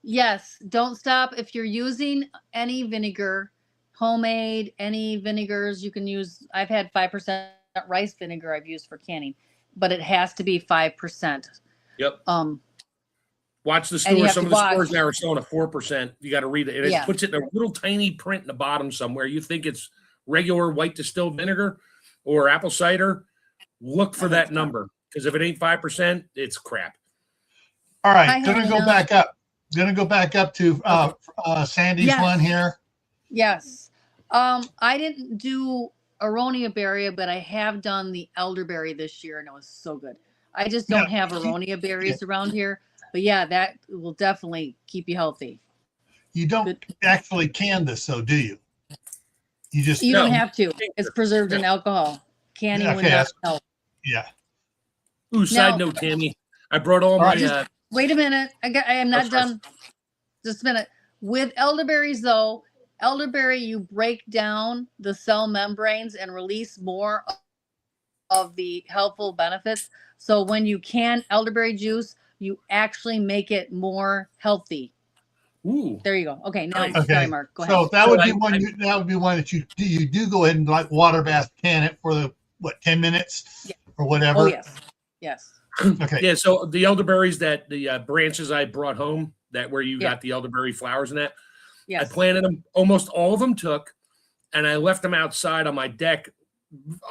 Speaker 3: Yes. Don't stop. If you're using any vinegar, homemade, any vinegars you can use. I've had 5% rice vinegar I've used for canning, but it has to be 5%.
Speaker 1: Yep. Watch the store. Some of the stores now are selling a 4%. You got to read it. And it puts it in a little tiny print in the bottom somewhere. You think it's regular white distilled vinegar or apple cider. Look for that number, because if it ain't 5%, it's crap.
Speaker 2: All right. Gonna go back up. Gonna go back up to Sandy's one here.
Speaker 3: Yes. I didn't do aronia berry, but I have done the elderberry this year, and it was so good. I just don't have aronia berries around here. But yeah, that will definitely keep you healthy.
Speaker 2: You don't actually can this, though, do you? You
Speaker 3: don't have to. It's preserved in alcohol. Canning would not help.
Speaker 2: Yeah.
Speaker 1: Ooh, side note, Tammy. I brought all my.
Speaker 3: Wait a minute. I am not done. Just a minute. With elderberries, though, elderberry, you break down the cell membranes and release more of the helpful benefits. So when you can elderberry juice, you actually make it more healthy.
Speaker 1: Ooh.
Speaker 3: There you go. Okay, now sorry, Mark. Go ahead.
Speaker 2: So that would be one. That would be one that you do go ahead and like water bath can it for the 10 minutes or whatever.
Speaker 3: Oh yes.
Speaker 2: Okay.
Speaker 1: Yeah. So the elderberries the branches I brought home where you got the elderberry flowers and that.
Speaker 3: Yes.
Speaker 1: I planted them. Almost all of them took, and I left them outside on my deck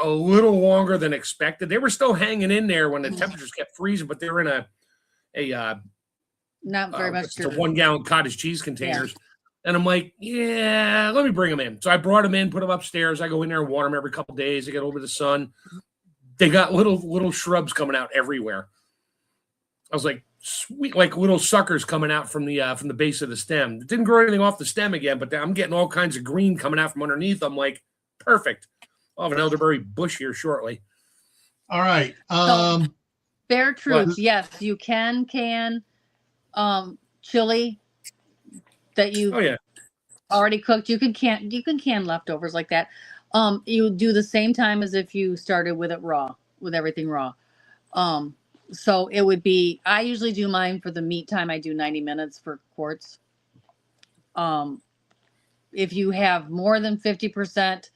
Speaker 1: a little longer than expected. They were still hanging in there when the temperatures kept freezing, but they were in a
Speaker 3: not very much.
Speaker 1: It's a 1 gallon cottage cheese containers. And I'm like, let me bring them in. So I brought them in, put them upstairs. I go in there and water them every couple of days. They get a little bit of sun. They got little shrubs coming out everywhere. I was like, sweet, like little suckers coming out from the base of the stem. It didn't grow anything off the stem again, but I'm getting all kinds of green coming out from underneath. I'm like, perfect. I'll have an elderberry bush here shortly.
Speaker 2: All right.
Speaker 3: Bear Truth, yes, you can chili that you
Speaker 1: Oh yeah.
Speaker 3: already cooked. You can can leftovers like that. You do the same time as if you started with it raw, with everything raw. So it would be, I usually do mine for the meat time. I do 90 minutes for quarts. If you have more than 50%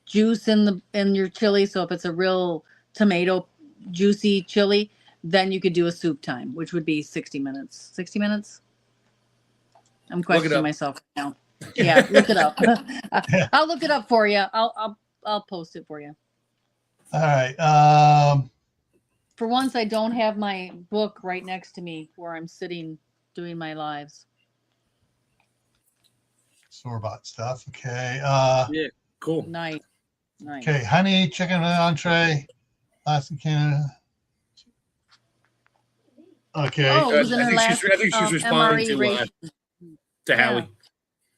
Speaker 3: juice in your chili, so if it's a real tomato juicy chili, then you could do a soup time, which would be 60 minutes. 60 minutes? I'm questioning
Speaker 1: up.
Speaker 3: myself now. Yeah, look it up. I'll look it up for you. I'll post it for you.
Speaker 2: All right.
Speaker 3: For once, I don't have my book right next to me where I'm sitting doing my lives.
Speaker 2: Store-bought stuff. Okay.
Speaker 1: Yeah. Cool.
Speaker 3: Nice.
Speaker 2: Okay. Honey chicken entree. Classic Canada. Okay.
Speaker 3: Oh, it was in
Speaker 1: I
Speaker 3: her
Speaker 1: think
Speaker 3: last.
Speaker 1: she's responding
Speaker 3: MRE ration.
Speaker 1: to Howie.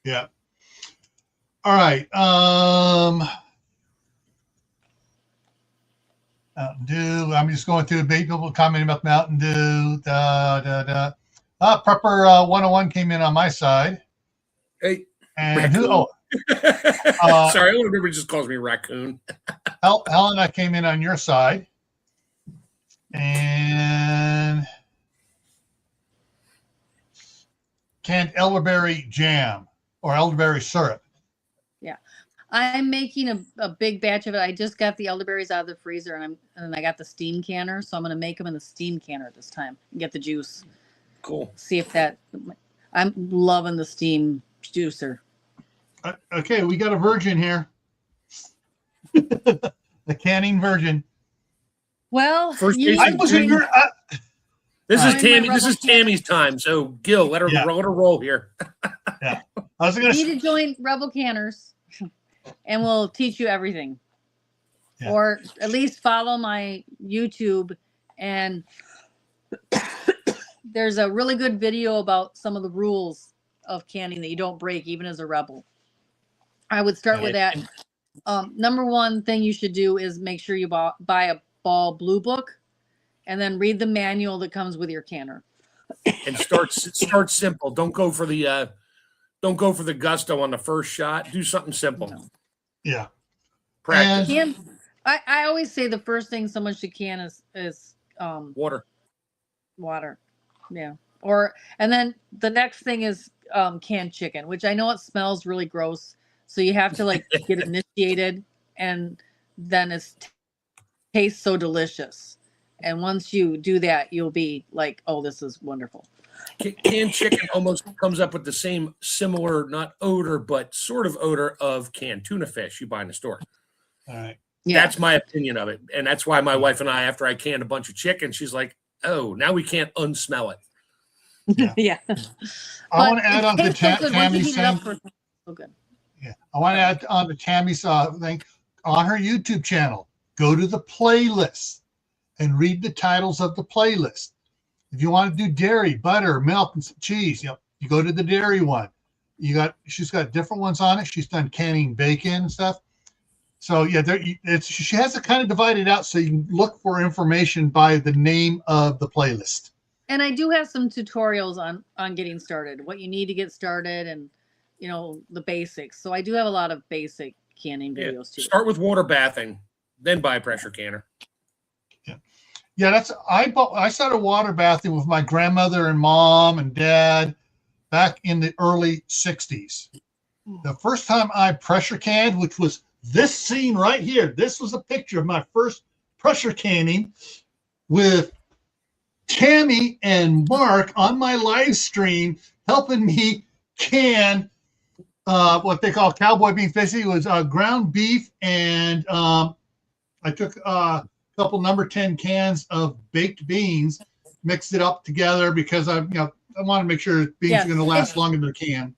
Speaker 2: Yeah. All right. Mountain Dew. I'm just going through people commenting about Mountain Dew. Prepper 101 came in on my side.
Speaker 1: Hey.
Speaker 2: And who? Oh,
Speaker 1: sorry, everybody just calls me Raccoon.
Speaker 2: Helena came in on your side. And canned elderberry jam or elderberry syrup.
Speaker 3: Yeah, I'm making a big batch of it. I just got the elderberries out of the freezer, and I got the steam canner, so I'm going to make them in the steam canner this time and get the juice.
Speaker 1: Cool.
Speaker 3: See if that. I'm loving the steam juicer.
Speaker 2: Okay, we got a virgin here. The canning virgin.
Speaker 3: Well,
Speaker 1: First
Speaker 3: you
Speaker 1: Jason
Speaker 2: I was in your.
Speaker 1: This is
Speaker 3: I'm
Speaker 1: Tammy.
Speaker 3: my
Speaker 1: This is
Speaker 3: rebel
Speaker 1: Tammy's time. So Gil, let her roll here.
Speaker 2: I was going
Speaker 3: need
Speaker 2: to.
Speaker 3: to join Rebel Canners, and we'll teach you everything.
Speaker 2: Yeah.
Speaker 3: Or at least follow my YouTube, and there's a really good video about some of the rules of canning that you don't break, even as a rebel. I would start with that. Number one thing you should do is make sure you buy a Ball Blue Book, and then read the manual that comes with your canner.
Speaker 1: And start simple. Don't go for the gusto on the first shot. Do something simple.
Speaker 3: No.
Speaker 2: Yeah.
Speaker 1: Practice.
Speaker 3: I always say the first thing someone should can is
Speaker 1: Water.
Speaker 3: water. Yeah. And then the next thing is canned chicken, which I know it smells really gross. So you have to like get initiated, and then it tastes so delicious. And once you do that, you'll be like, oh, this is wonderful.
Speaker 1: Canned chicken almost comes up with the same similar, not odor, but sort of odor of canned tuna fish you buy in the store.
Speaker 2: All right.
Speaker 3: Yeah.
Speaker 1: That's my opinion of it. And that's why my wife and I, after I canned a bunch of chicken, she's like, oh, now we can't unsmell it.
Speaker 3: Yeah.
Speaker 2: I want to add on to Tammy's thing.
Speaker 3: So good.
Speaker 2: Yeah. I want to add on to Tammy's thing on her YouTube channel. Go to the playlist and read the titles of the playlist. If you want to do dairy, butter, milk, and some cheese, you go to the dairy one. She's got different ones on it. She's done canning bacon and stuff. So yeah, she has it kind of divided out so you can look for information by the name of the playlist.
Speaker 3: And I do have some tutorials on getting started, what you need to get started, and the basics. So I do have a lot of basic canning videos too.
Speaker 1: Start with water bathing, then buy a pressure canner.
Speaker 2: Yeah, I started water bathing with my grandmother and mom and dad back in the early 60s. The first time I pressure canned, which was this scene right here. This was a picture of my first pressure canning with Tammy and Mark on my live stream helping me can what they call cowboy beef. Basically, it was ground beef, and I took couple number 10 cans of baked beans, mixed it up together because I want to make sure beans are going to last longer than a can.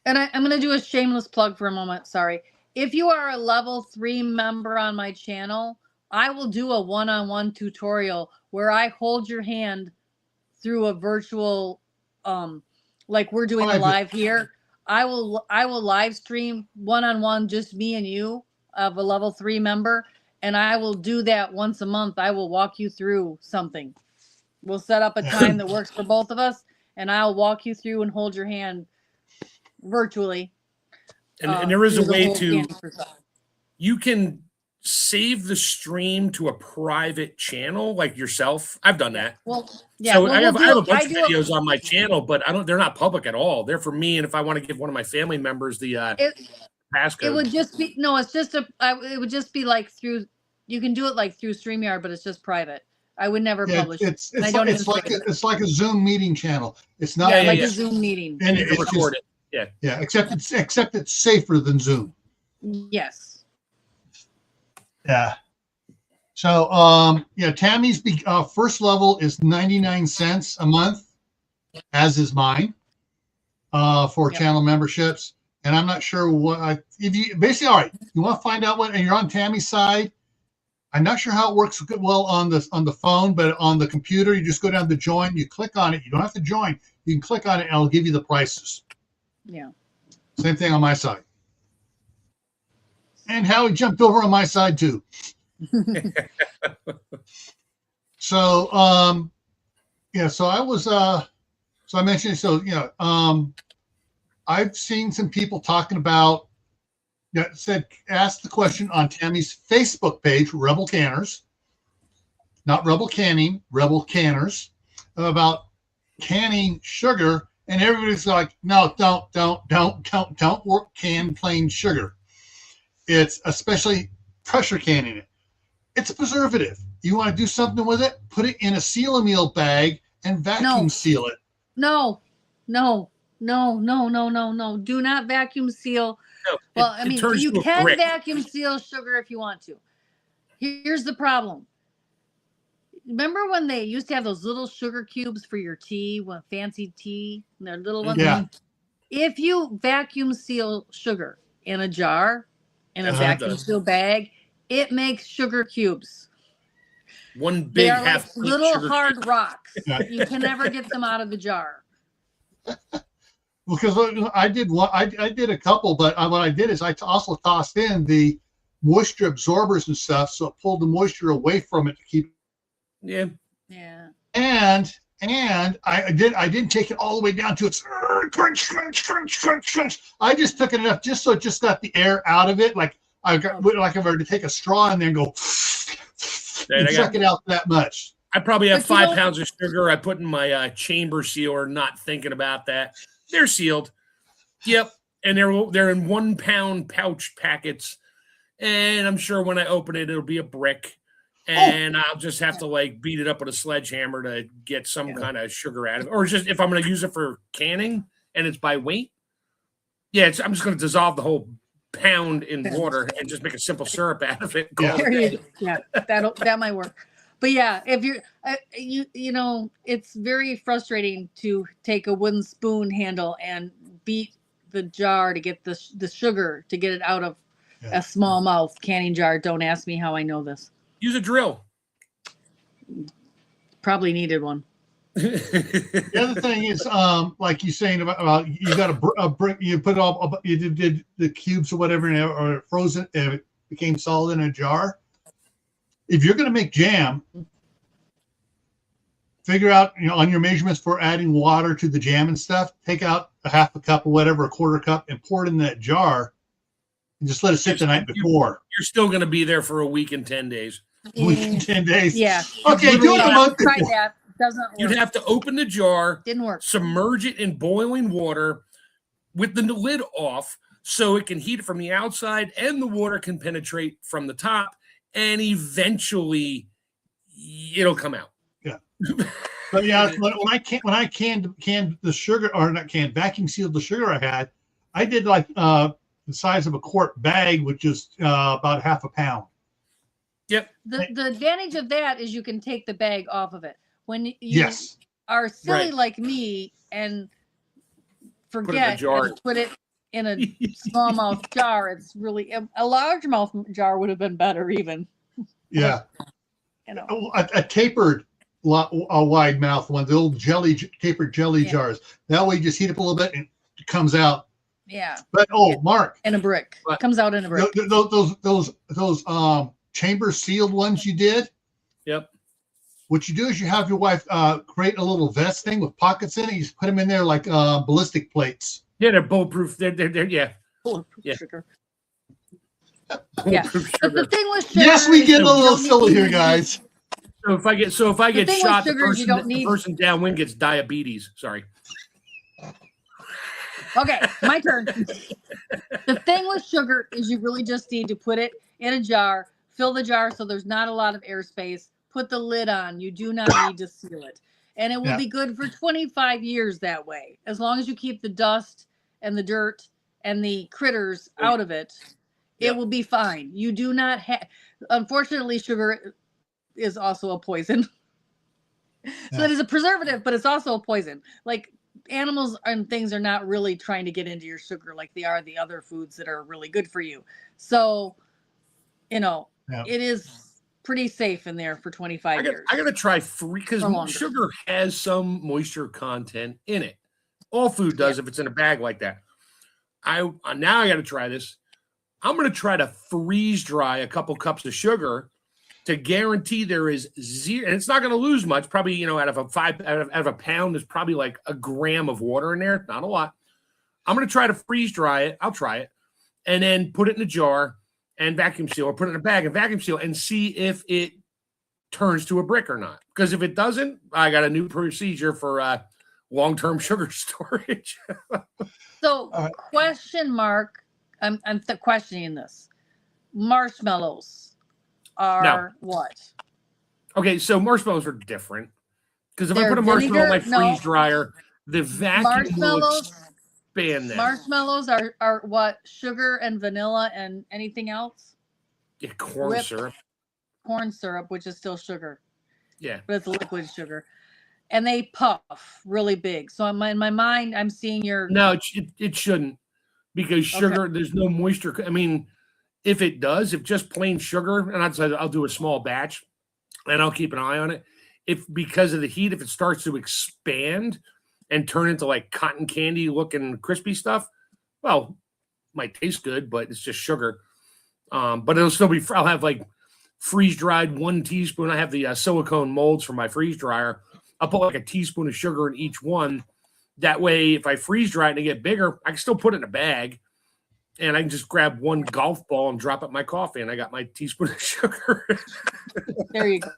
Speaker 3: And I'm going to do a shameless plug for a moment. Sorry. If you are a level 3 member on my channel, I will do a one-on-one tutorial where I hold your hand through a virtual, like we're doing live here. I will live stream one-on-one, just me and you, of a level 3 member. And I will do that once a month. I will walk you through something. We'll set up a time that works for both of us, and I'll walk you through and hold your hand virtually.
Speaker 1: And there is a
Speaker 3: through the
Speaker 1: way
Speaker 3: whole
Speaker 1: to,
Speaker 3: canning process.
Speaker 1: you can save the stream to a private channel like yourself. I've done that.
Speaker 3: Well, yeah.
Speaker 1: So
Speaker 3: well,
Speaker 1: I have
Speaker 3: we'll
Speaker 1: a bunch of
Speaker 3: do it-
Speaker 1: videos on my channel, but they're not public at all. They're for me. And if I want to give one of my family members the passcode.
Speaker 3: It would just be no. It's just it would just be like through. You can do it like through StreamYard, but it's just private. I would never
Speaker 2: Yeah,
Speaker 3: publish.
Speaker 2: it's
Speaker 3: I don't even
Speaker 2: like
Speaker 3: save it.
Speaker 2: it's like a Zoom meeting channel. It's not
Speaker 1: Yeah,
Speaker 3: like
Speaker 1: yeah.
Speaker 3: a Zoom meeting.
Speaker 2: and
Speaker 1: You can
Speaker 2: it's
Speaker 1: record
Speaker 2: just,
Speaker 1: it.
Speaker 2: yeah, except it's safer than Zoom.
Speaker 3: Yes.
Speaker 2: Yeah. So yeah, Tammy's first level is 99 cents a month, as is mine, for
Speaker 3: Yep.
Speaker 2: channel memberships. And I'm not sure what if you basically all right, you want to find out what and you're on Tammy's side. I'm not sure how it works well on the phone, but on the computer, you just go down to join, you click on it. You don't have to join. You can click on it and it'll give you the prices.
Speaker 3: Yeah.
Speaker 2: Same thing on my side. And Howie jumped over on my side too. So yeah, so I was so I mentioned I've seen some people talking about asked the question on Tammy's Facebook page, Rebel Canners, not Rebel Canning, Rebel Canners, about canning sugar, and everybody's like, no, don't work can plain sugar. It's especially pressure canning it. It's a preservative. You want to do something with it? Put it in a seal-a-meal bag and vacuum seal it.
Speaker 3: No. Do not vacuum seal.
Speaker 1: No,
Speaker 3: Well,
Speaker 1: it
Speaker 3: I mean,
Speaker 1: turns
Speaker 3: you
Speaker 1: to a
Speaker 3: can
Speaker 1: brick.
Speaker 3: vacuum seal sugar if you want to. Here's the problem. Remember when they used to have those little sugar cubes for your tea, fancy tea, and they're little ones?
Speaker 2: Yeah.
Speaker 3: If you vacuum seal sugar in a jar, in a
Speaker 2: Uh-huh.
Speaker 3: vacuum seal bag, it makes sugar cubes.
Speaker 1: One big
Speaker 3: They are
Speaker 1: half
Speaker 3: like little
Speaker 1: sugar
Speaker 3: hard
Speaker 1: cube.
Speaker 3: rocks.
Speaker 2: Yeah.
Speaker 3: You can never get them out of the jar.
Speaker 2: Because I did one, I did a couple, but what I did is I also tossed in the moisture absorbers and stuff, so it pulled the moisture away from it to keep.
Speaker 1: Yeah.
Speaker 3: Yeah.
Speaker 2: And I didn't take it all the way down to its crunch. I just took it enough just so it just got the air out of it, like if I were to take a straw and then go and suck it out that much.
Speaker 1: I probably have
Speaker 3: But you
Speaker 1: 5
Speaker 3: know-
Speaker 1: pounds of sugar I put in my chamber sealer, not thinking about that. They're sealed. Yep. And they're in 1 pound pouch packets. And I'm sure when I open it, it'll be a brick. And I'll just have to like beat it up with a sledgehammer to get some kind of sugar out of it. Or just if I'm going to use it for canning and it's by weight. Yeah, I'm just going to dissolve the whole pound in water and just make a simple syrup out of it.
Speaker 2: Yeah.
Speaker 3: There you go. Yeah, that might work. But yeah, if you're, you know, it's very frustrating to take a wooden spoon handle and beat the jar to get the sugar to get it out of a small mouth canning jar. Don't ask me how I know this.
Speaker 1: Use a drill.
Speaker 3: Probably needed one.
Speaker 2: The other thing is, like you saying about you got a brick, you put all, you did the cubes or whatever, or it froze it, and it became solid in a jar. If you're going to make jam, figure out, on your measurements for adding water to the jam and stuff, take out a half a cup or whatever, a quarter cup, and pour it in that jar, and just let it sit the night before.
Speaker 1: You're still going to be there for a week and 10 days.
Speaker 2: Week and 10 days.
Speaker 3: Yeah.
Speaker 2: Okay, do it a month
Speaker 3: Tried
Speaker 2: before.
Speaker 3: that. Doesn't work.
Speaker 1: You'd have to open the jar,
Speaker 3: Didn't work.
Speaker 1: submerge it in boiling water with the lid off so it can heat it from the outside and the water can penetrate from the top, and eventually it'll come out.
Speaker 2: Yeah. But yeah, when I canned the sugar, or not canned, vacuum sealed the sugar I had, I did like the size of a quart bag, which is about half a pound.
Speaker 1: Yep.
Speaker 3: The advantage of that is you can take the bag off of it. When you
Speaker 2: Yes.
Speaker 3: are silly
Speaker 1: Right.
Speaker 3: like me and
Speaker 1: in a
Speaker 3: forget
Speaker 1: jar.
Speaker 3: and put it in a smallmouth jar, it's really a largemouth jar would have been better even.
Speaker 2: Yeah. A tapered a wide mouth one, the old tapered jelly
Speaker 3: Yeah.
Speaker 2: jars. That way you just heat up a little bit and it comes out.
Speaker 3: Yeah,
Speaker 2: But Mark,
Speaker 3: in a brick.
Speaker 1: What?
Speaker 3: Comes out in a brick.
Speaker 2: those chamber sealed ones you did,
Speaker 1: Yep.
Speaker 2: what you do is you have your wife create a little vest thing with pockets in it. You just put them in there like ballistic plates.
Speaker 1: Yeah, they're bulletproof. They're yeah.
Speaker 3: Bulletproof
Speaker 1: Yeah.
Speaker 3: sugar.
Speaker 1: Bulletproof
Speaker 3: But the
Speaker 1: sugar.
Speaker 3: thing with sugar
Speaker 2: Yes, we
Speaker 3: is
Speaker 2: get a
Speaker 3: you
Speaker 2: little
Speaker 3: don't
Speaker 2: silly
Speaker 3: need-
Speaker 2: here, guys.
Speaker 1: So if I get
Speaker 3: thing with
Speaker 1: shot,
Speaker 3: sugar is you don't
Speaker 1: the
Speaker 3: need-
Speaker 1: person downwind gets diabetes. Sorry.
Speaker 3: Okay, my turn. The thing with sugar is you really just need to put it in a jar, fill the jar so there's not a lot of airspace, put the lid on. You do not need to seal it. And it will
Speaker 2: Yeah.
Speaker 3: be good for 25 years that way. As long as you keep the dust and the dirt and the critters out of it,
Speaker 1: Yep.
Speaker 3: it will be fine. You do not have, unfortunately, sugar is also a poison. So
Speaker 2: Yeah.
Speaker 3: it is a preservative, but it's also a poison. Like animals and things are not really trying to get into your sugar like they are the other foods that are really good for you. So,
Speaker 2: Yeah.
Speaker 3: it is pretty safe in there for 25 years.
Speaker 1: I gotta try free because
Speaker 3: Or longer.
Speaker 1: sugar has some moisture content in it. All food does if it's in a bag like that. Now I gotta try this. I'm gonna try to freeze dry a couple cups of sugar to guarantee there is zero, and it's not gonna lose much. Probably out of a pound, there's probably like a gram of water in there, not a lot. I'm gonna try to freeze dry it. I'll try it, and then put it in a jar and vacuum seal, or put it in a bag and vacuum seal, and see if it turns to a brick or not. Because if it doesn't, I got a new procedure for long-term sugar storage.
Speaker 3: So,
Speaker 2: All right.
Speaker 3: question mark, I'm questioning this. Marshmallows are what?
Speaker 1: Okay, so marshmallows are different because if I
Speaker 3: They're
Speaker 1: put a marshmallow in my
Speaker 3: vinegar? No.
Speaker 1: freeze dryer, the vacuum will
Speaker 3: Marshmallows,
Speaker 1: expand them.
Speaker 3: marshmallows are what? Sugar and vanilla and anything else?
Speaker 1: Yeah, corn
Speaker 3: whipped.
Speaker 1: syrup.
Speaker 3: Corn syrup, which is still sugar,
Speaker 1: Yeah,
Speaker 3: but it's liquid sugar. And they puff really big. So in my mind, I'm seeing your
Speaker 1: no, it shouldn't because sugar. There's no moisture. I mean, if it does, if just plain sugar, and I'll do a small batch, and I'll keep an eye on it. If because of the heat, if it starts to expand and turn into like cotton candy looking crispy stuff, well, might taste good, but it's just sugar. But it'll still be. I'll have like freeze dried 1 teaspoon. I have the silicone molds for my freeze dryer. I'll put like a teaspoon of sugar in each one. That way, if I freeze dry it and they get bigger, I can still put it in a bag, and I can just grab 1 golf ball and drop it in my coffee, and I got my teaspoon of sugar.
Speaker 3: there you go.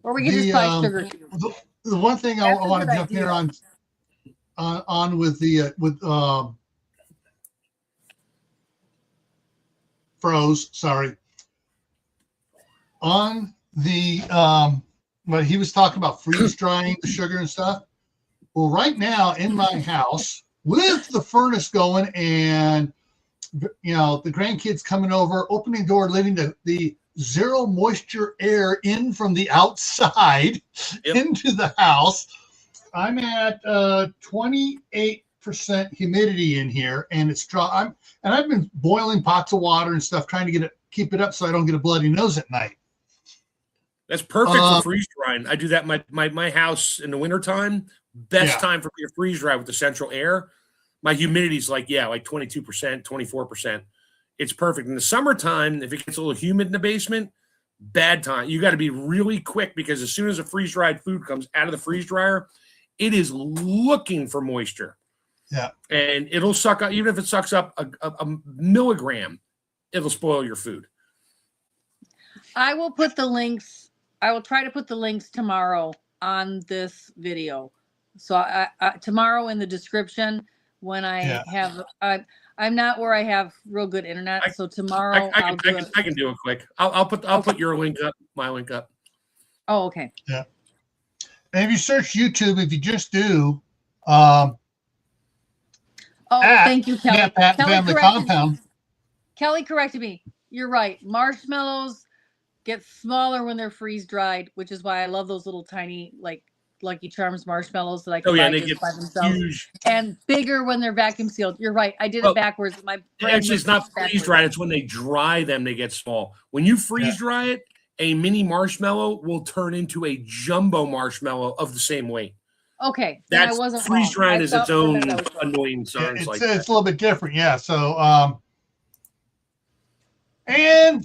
Speaker 3: Or we can just buy sugar cubes.
Speaker 2: The one thing I
Speaker 3: That's a
Speaker 2: want to
Speaker 3: good
Speaker 2: jump here
Speaker 3: idea.
Speaker 2: on with the froze, sorry. On the when he was talking about freeze drying the sugar and stuff. Well, right now in my house, with the furnace going and the grandkids coming over, opening the door, letting the zero moisture air in from the outside into the house. I'm at 28% humidity in here, and it's dry. I've been boiling pots of water and stuff, trying to keep it up so I don't get a bloody nose at night.
Speaker 1: That's perfect for freeze drying. I do that in my house in the wintertime. Best time for me to freeze dry with the central air. My humidity's like 22%, 24%. It's perfect. In the summertime, if it gets a little humid in the basement, bad time. You got to be really quick because as soon as a freeze dried food comes out of the freeze dryer, it is looking for moisture.
Speaker 2: Yeah.
Speaker 1: And it'll suck up, even if it sucks up a milligram, it'll spoil your food.
Speaker 3: I will put the links. I will try to put the links tomorrow on this video. So I tomorrow in the description when I have I'm not where I have real good internet. So tomorrow
Speaker 1: I can do it quick. I'll put your link up, my link up.
Speaker 3: Oh, okay.
Speaker 2: Yeah. And if you search YouTube, if you just do
Speaker 3: thank you, Kelly.
Speaker 2: Pat
Speaker 3: Kelly
Speaker 2: Family
Speaker 3: corrected me.
Speaker 2: Compound.
Speaker 3: Kelly corrected me. You're right. Marshmallows get smaller when they're freeze dried, which is why I love those little tiny like Lucky Charms marshmallows that I can buy
Speaker 1: and they
Speaker 3: just
Speaker 1: get
Speaker 3: by themselves.
Speaker 1: huge.
Speaker 3: And bigger when they're vacuum sealed. You're right. I did it backwards. My brain
Speaker 1: Actually,
Speaker 3: was
Speaker 1: it's not
Speaker 3: backwards.
Speaker 1: freeze dried. It's when they dry them, they get small. When you freeze dry it, a mini marshmallow will turn into a jumbo marshmallow of the same weight.
Speaker 3: Okay, then I
Speaker 1: That's
Speaker 3: wasn't
Speaker 1: freeze
Speaker 3: wrong.
Speaker 1: drying
Speaker 3: I
Speaker 1: is
Speaker 3: thought
Speaker 1: its
Speaker 3: for a
Speaker 1: own
Speaker 3: minute I was wrong.
Speaker 1: annoying science.
Speaker 2: It's
Speaker 1: Like
Speaker 2: a little bit different, yeah. So and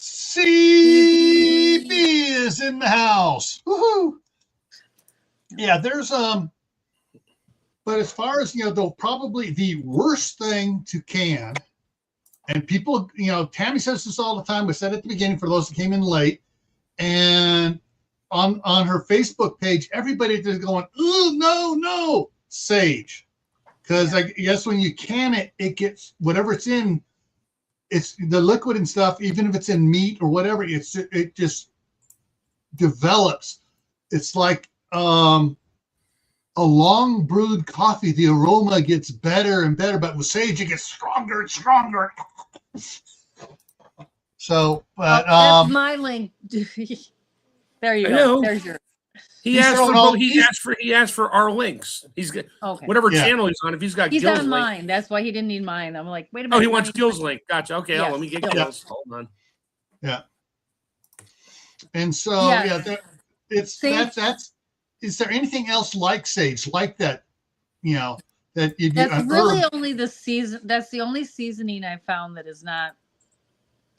Speaker 2: CB is in the house. Woohoo! Yeah, there's but as far as probably the worst thing to can, and people, Tammy says this all the time. We said at the beginning for those that came in late, and on her Facebook page, everybody is going, "Ooh, no, sage," because I guess when you can it, it gets whatever it's in. It's the liquid and stuff, even if it's in meat or whatever, it just develops. It's like a long brewed coffee. The aroma gets better and better, but with sage, it gets stronger and stronger. So, but
Speaker 3: that's my link. There you
Speaker 1: I
Speaker 3: go.
Speaker 1: know.
Speaker 3: There's your.
Speaker 1: He asked for our links. He's got
Speaker 3: Okay.
Speaker 1: whatever channel he's on. If he's got
Speaker 3: He's
Speaker 1: Gil's
Speaker 3: on
Speaker 1: link.
Speaker 3: mine. That's why he didn't need mine. I'm like, wait a minute.
Speaker 1: Oh, he wants Gil's link. Gotcha. Okay,
Speaker 3: Yes,
Speaker 1: let me get
Speaker 3: Gil's.
Speaker 1: Gil's. Hold on.
Speaker 2: Yeah. And so, it's that's. Is there anything else like sage, like that? That you do.
Speaker 3: That's really only the season. That's the only seasoning I found that is not.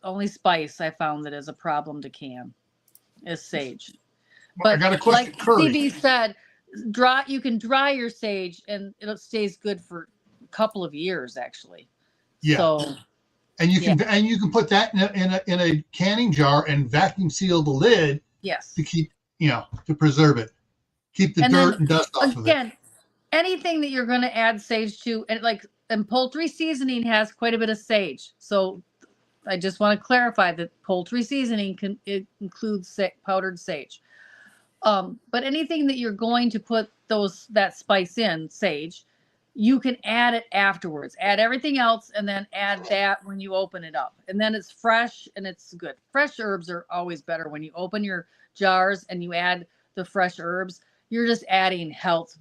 Speaker 3: Only spice I found that is a problem to can is sage. But
Speaker 2: I got a question.
Speaker 3: like
Speaker 2: Curry.
Speaker 3: CB said, you can dry your sage and it stays good for a couple of years actually.
Speaker 2: Yeah.
Speaker 3: So,
Speaker 2: and you can put that in a canning jar and vacuum seal the lid
Speaker 3: yes.
Speaker 2: to keep to preserve it, keep the dirt and dust off of it.
Speaker 3: Again, anything that you're going to add sage to, and poultry seasoning has quite a bit of sage. So I just want to clarify that poultry seasoning includes powdered sage. But anything that you're going to put that spice in, sage, you can add it afterwards. Add everything else and then add that when you open it up. And then it's fresh and it's good. Fresh herbs are always better. When you open your jars and you add the fresh herbs, you're just adding health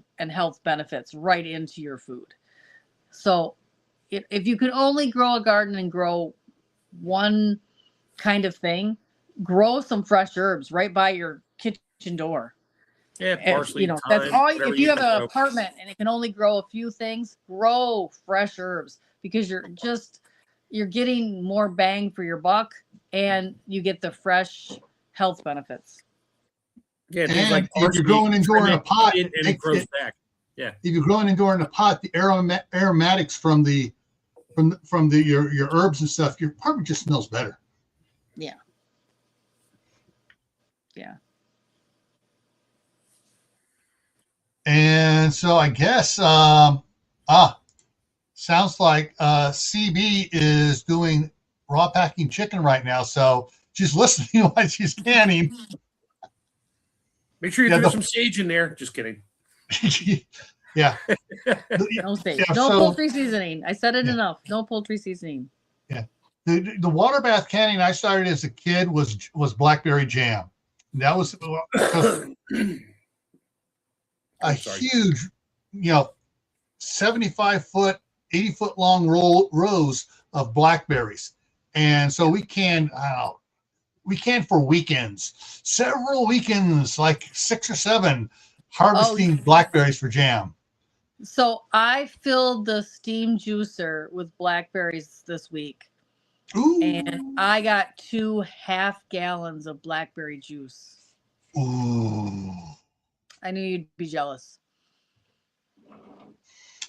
Speaker 3: benefits right into your food. So if you can only grow a garden and grow one kind of thing, grow some fresh herbs right by your kitchen door.
Speaker 1: Yeah, parsley. Thyme,
Speaker 3: that's all. If you have an
Speaker 1: grow.
Speaker 3: apartment and it can only grow a few things, grow fresh herbs because you're getting more bang for your buck and you get the fresh health benefits.
Speaker 1: Yeah,
Speaker 2: and
Speaker 1: like
Speaker 2: if you're growing indoor in a pot,
Speaker 1: it grows back. Yeah.
Speaker 2: If you're growing indoor in a pot, the aromatics from your herbs and stuff, your apartment just smells better.
Speaker 3: Yeah. Yeah.
Speaker 2: And so I guess sounds like CB is doing raw packing chicken right now. So she's listening while she's canning.
Speaker 1: Make sure you throw some sage in there. Just kidding.
Speaker 2: Yeah.
Speaker 3: No sage. No poultry seasoning. I said it enough. No poultry seasoning.
Speaker 2: Yeah. The water bath canning I started as a kid was blackberry jam. And that was a huge, 75-foot, 80-foot long rows of blackberries. And so we canned for weekends, several weekends, like 6 or 7, harvesting blackberries for jam.
Speaker 3: So I filled the steam juicer with blackberries this week.
Speaker 2: Ooh.
Speaker 3: And I got 2 half gallons of blackberry juice.
Speaker 2: Ooh.
Speaker 3: I knew you'd be jealous.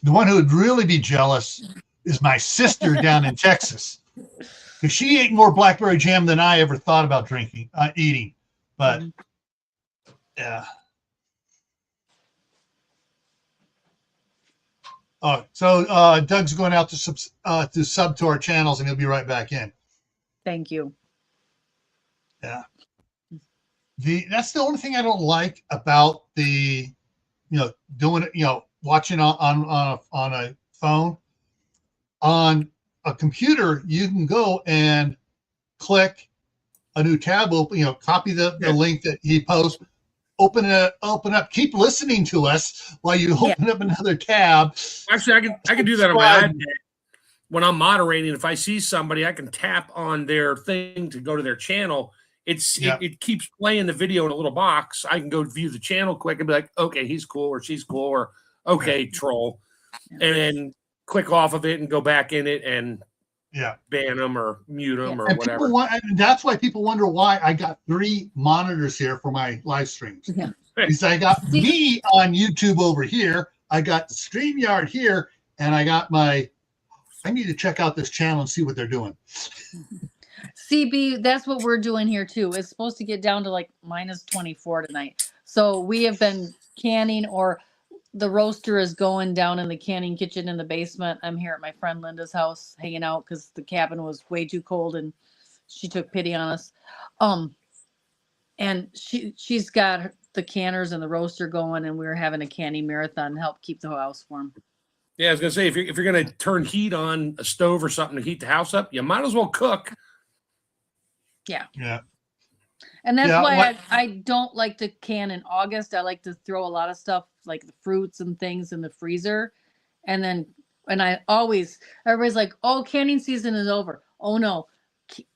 Speaker 2: The one who would really be jealous is my sister down in Texas, because she ate more blackberry jam than I ever thought about eating. But yeah. So Doug's going out to sub to our channels, and he'll be right back in.
Speaker 3: Thank you.
Speaker 2: Yeah. That's the only thing I don't like about the, doing it, watching on a phone. On a computer, you can go and click a new tab, copy the link that he posts, open up, keep listening to us while you open up another tab.
Speaker 1: Actually, I can do that on my iPad. When I'm moderating, if I see somebody, I can tap on their thing to go to their channel. It keeps playing the video in a little box. I can go view the channel quick and be like, okay, he's cool or she's cool, or okay, troll, and then click off of it and go back in it, and
Speaker 2: Yeah.
Speaker 1: ban them or mute them
Speaker 3: Yeah.
Speaker 1: or
Speaker 2: And
Speaker 1: whatever.
Speaker 2: people want, and that's why people wonder why I got 3 monitors here for my live streams.
Speaker 3: Yeah.
Speaker 2: Because I got
Speaker 3: See-
Speaker 2: me on YouTube over here, I got StreamYard here, and I got I need to check out this channel and see what they're doing.
Speaker 3: CB, that's what we're doing here too. It's supposed to get down to like minus 24 tonight. So we have been canning, or the roaster is going down in the canning kitchen in the basement. I'm here at my friend Linda's house hanging out because the cabin was way too cold and she took pity on us. And she's got the canners and the roaster going, and we were having a canning marathon to help keep the house warm.
Speaker 1: Yeah, I was gonna say if you're gonna turn heat on a stove or something to heat the house up, you might as well cook.
Speaker 2: Yeah.
Speaker 3: And that's
Speaker 2: Yeah,
Speaker 3: why
Speaker 2: what-
Speaker 3: I don't like to can in August. I like to throw a lot of stuff like the fruits and things in the freezer. And everybody's like, oh, canning season is over. Oh no,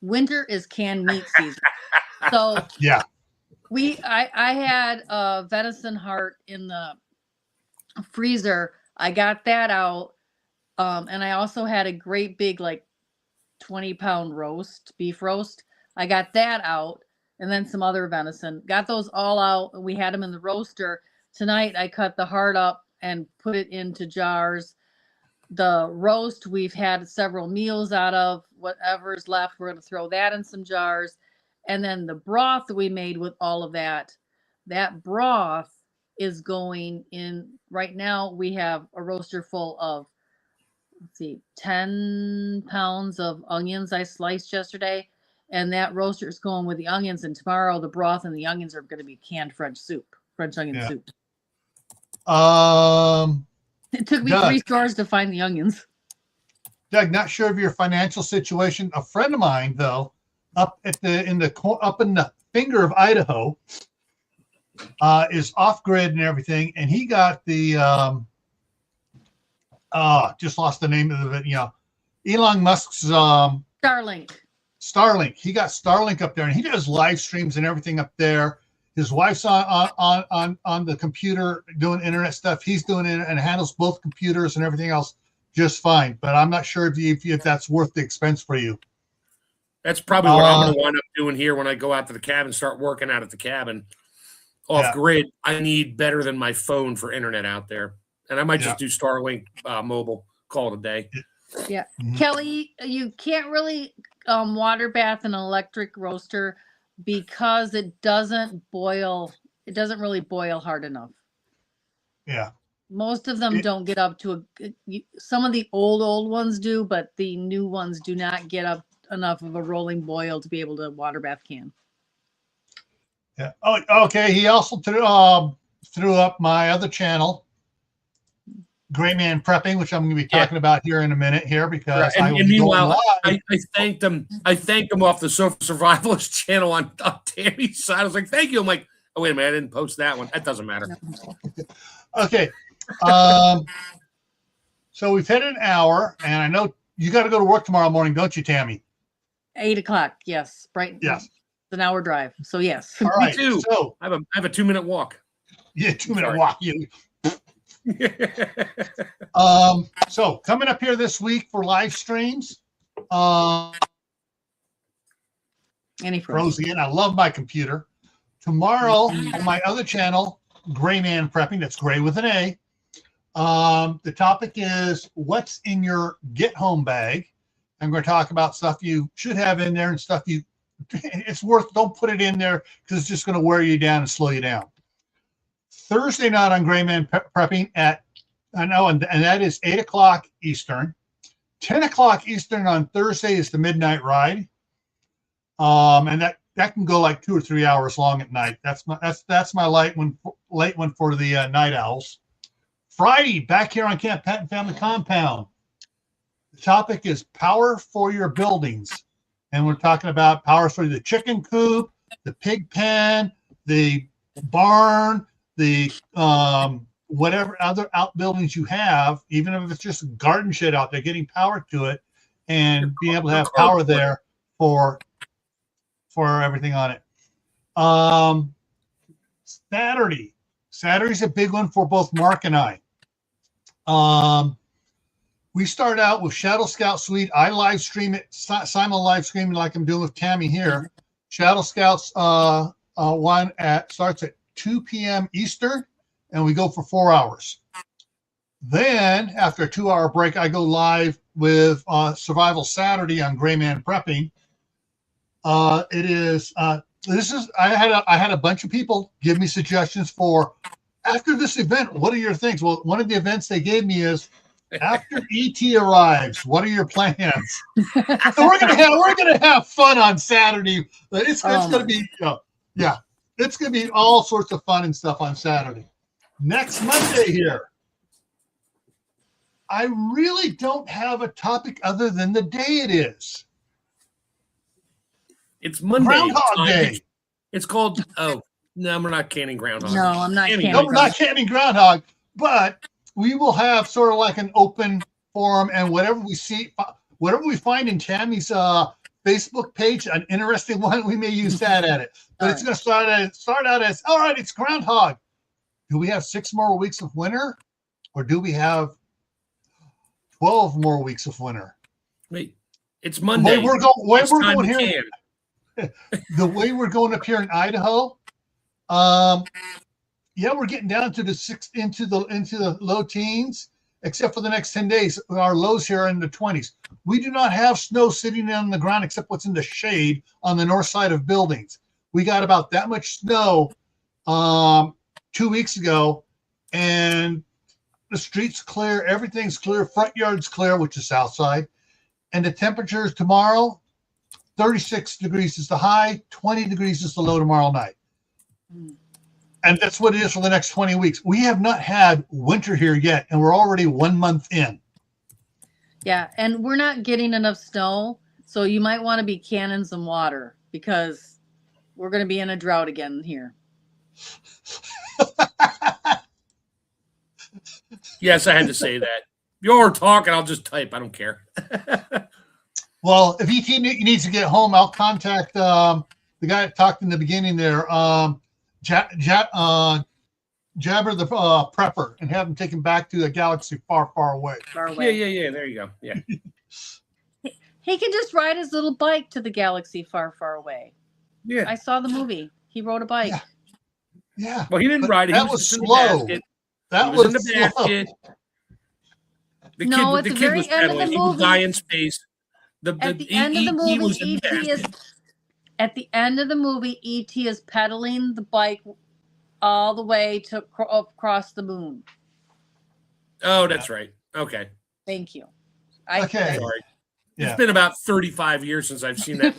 Speaker 3: winter is canned meat season. So
Speaker 2: Yeah.
Speaker 3: I had a venison heart in the freezer. I got that out. And I also had a great big, like 20-pound beef roast. I got that out, and then some other venison. Got those all out. We had them in the roaster. Tonight, I cut the heart up and put it into jars. The roast, we've had several meals out of. Whatever's left, we're going to throw that in some jars. And then the broth that we made with all of that broth is going in. Right now, we have a roaster full of, 10 pounds of onions I sliced yesterday. And that roaster is going with the onions. And tomorrow, the broth and the onions are going to be canned French onion
Speaker 2: Yeah.
Speaker 3: soup.
Speaker 2: Um,
Speaker 3: It took me
Speaker 2: Doug.
Speaker 3: 3 stores to find the onions.
Speaker 2: Doug, not sure of your financial situation. A friend of mine, though, up in the finger of Idaho, is off grid and everything, and he got the just lost the name of it. Elon Musk's
Speaker 3: Starlink.
Speaker 2: Starlink. He got Starlink up there, and he does live streams and everything up there. His wife's on the computer doing internet stuff. He's doing it and handles both computers and everything else just fine. But I'm not sure if that's worth the expense for you.
Speaker 1: That's probably what I'm going to wind up doing here when I go out to the cabin, start working out at the cabin. Off grid, I need better than my phone for internet out there. And I might just do Starlink mobile, call it a day.
Speaker 3: Yeah.
Speaker 2: Mhm.
Speaker 3: Kelly, you can't really water bath an electric roaster because it doesn't really boil hard enough.
Speaker 2: Yeah.
Speaker 3: Most of them don't get up to some of the old ones do, but the new ones do not get up enough of a rolling boil to be able to water bath can.
Speaker 2: Yeah. Oh, okay. He also threw up my other channel, Gray Man Prepping, which I'm going to be talking about here in a minute here because
Speaker 1: And
Speaker 2: I will be going
Speaker 1: meanwhile,
Speaker 2: live.
Speaker 1: I thanked him. I thanked him off the Sofa Survivalist channel on Tammy's side. I was like, "Thank you." I'm like, "Oh wait a minute, I didn't post that one. That doesn't matter."
Speaker 2: Okay. So we've hit an hour, and I know you got to go to work tomorrow morning, don't you, Tammy?
Speaker 3: 8 o'clock. Yes. Right.
Speaker 2: Yes.
Speaker 3: It's an hour drive. So yes.
Speaker 2: All right.
Speaker 1: too.
Speaker 2: So
Speaker 1: I have a 2-minute walk.
Speaker 2: yeah, 2-minute
Speaker 1: Sorry.
Speaker 2: walk. So coming up here this week for live streams,
Speaker 3: Any further?
Speaker 2: Rosie, and I love my computer. Tomorrow on my other channel, Gray Man Prepping, that's Gray with an A. The topic is what's in your get home bag. I'm going to talk about stuff you should have in there and stuff don't put it in there because it's just going to wear you down and slow you down. Thursday night on Gray Man Prepping and that is 8 o'clock Eastern. 10 o'clock Eastern on Thursday is the Midnight Ride. And that can go like 2 or 3 hours long at night. That's my late one for the night owls. Friday, back here on Camp Patton Family Compound. The topic is power for your buildings. And we're talking about power for the chicken coop, the pig pen, the barn, the whatever other outbuildings you have, even if it's just a garden shed out there, getting power to it and being able to have power there for everything on it. Saturday's a big one for both Mark and I. we start out with Shadow Scout Suite. I live stream it, simul live streaming like I'm doing with Tammy here. Shadow Scouts one starts at 2 p.m. Eastern, and we go for 4 hours. Then, after a 2-hour break, I go live with Survival Saturday on Gray Man Prepping. I had a bunch of people give me suggestions for after this event. What are your things? Well, one of the events they gave me is after ET arrives. What are your plans? So we're gonna have fun on Saturday. It's gonna be it's gonna be all sorts of fun and stuff on Saturday. Next Monday here. I really don't have a topic other than the day it is.
Speaker 1: It's Monday.
Speaker 2: Groundhog Day.
Speaker 1: It's called. Oh no, we're not canning groundhog.
Speaker 3: No, I'm not canning.
Speaker 2: No, we're not canning groundhog, but we will have sort of like an open forum, and whatever we see, whatever we find in Tammy's Facebook page, an interesting one, we may use that at it. But it's going to start out as all right. It's groundhog. Do we have 6 more weeks of winter, or do we have 12 more weeks of winter?
Speaker 1: Wait, it's Monday.
Speaker 2: The way we're going up here in Idaho, we're getting down to into the low teens, except for the next 10 days. Our lows here are in the 20s. We do not have snow sitting on the ground except what's in the shade on the north side of buildings. We got about that much snow 2 weeks ago, and the street's clear, everything's clear, front yard's clear, which is south side. And the temperatures tomorrow, 36 degrees is the high, 20 degrees is the low tomorrow night. And that's what it is for the next 20 weeks. We have not had winter here yet, and we're already 1 month in.
Speaker 3: Yeah, and we're not getting enough snow, so you might want to be canning some water because we're going to be in a drought again here.
Speaker 1: Yes, I had to say that. You're talking, I'll just type. I don't care.
Speaker 2: Well, if ET needs to get home, I'll contact the guy that talked in the beginning there, Jabber the Prepper, and have him taken back to a galaxy far, far away.
Speaker 3: Far away.
Speaker 1: Yeah. There you go. Yeah.
Speaker 3: He can just ride his little bike to the galaxy far, far away.
Speaker 1: Yeah.
Speaker 3: I saw the movie. He rode a bike.
Speaker 2: Yeah.
Speaker 1: Well, he didn't ride it.
Speaker 2: That was slow. That was
Speaker 1: in the basket. The
Speaker 3: at the
Speaker 1: kid
Speaker 3: very
Speaker 1: was
Speaker 3: end of
Speaker 1: pedaling.
Speaker 3: the
Speaker 1: He would
Speaker 3: movie.
Speaker 1: die in space.
Speaker 3: At the end of the movie, At the end of the movie, E.T. is pedaling the bike all the way to across the moon.
Speaker 1: Oh, that's right. Okay.
Speaker 3: Thank you.
Speaker 2: Okay.
Speaker 1: Sorry.
Speaker 2: Yeah.
Speaker 1: It's been about 35 years since I've seen that.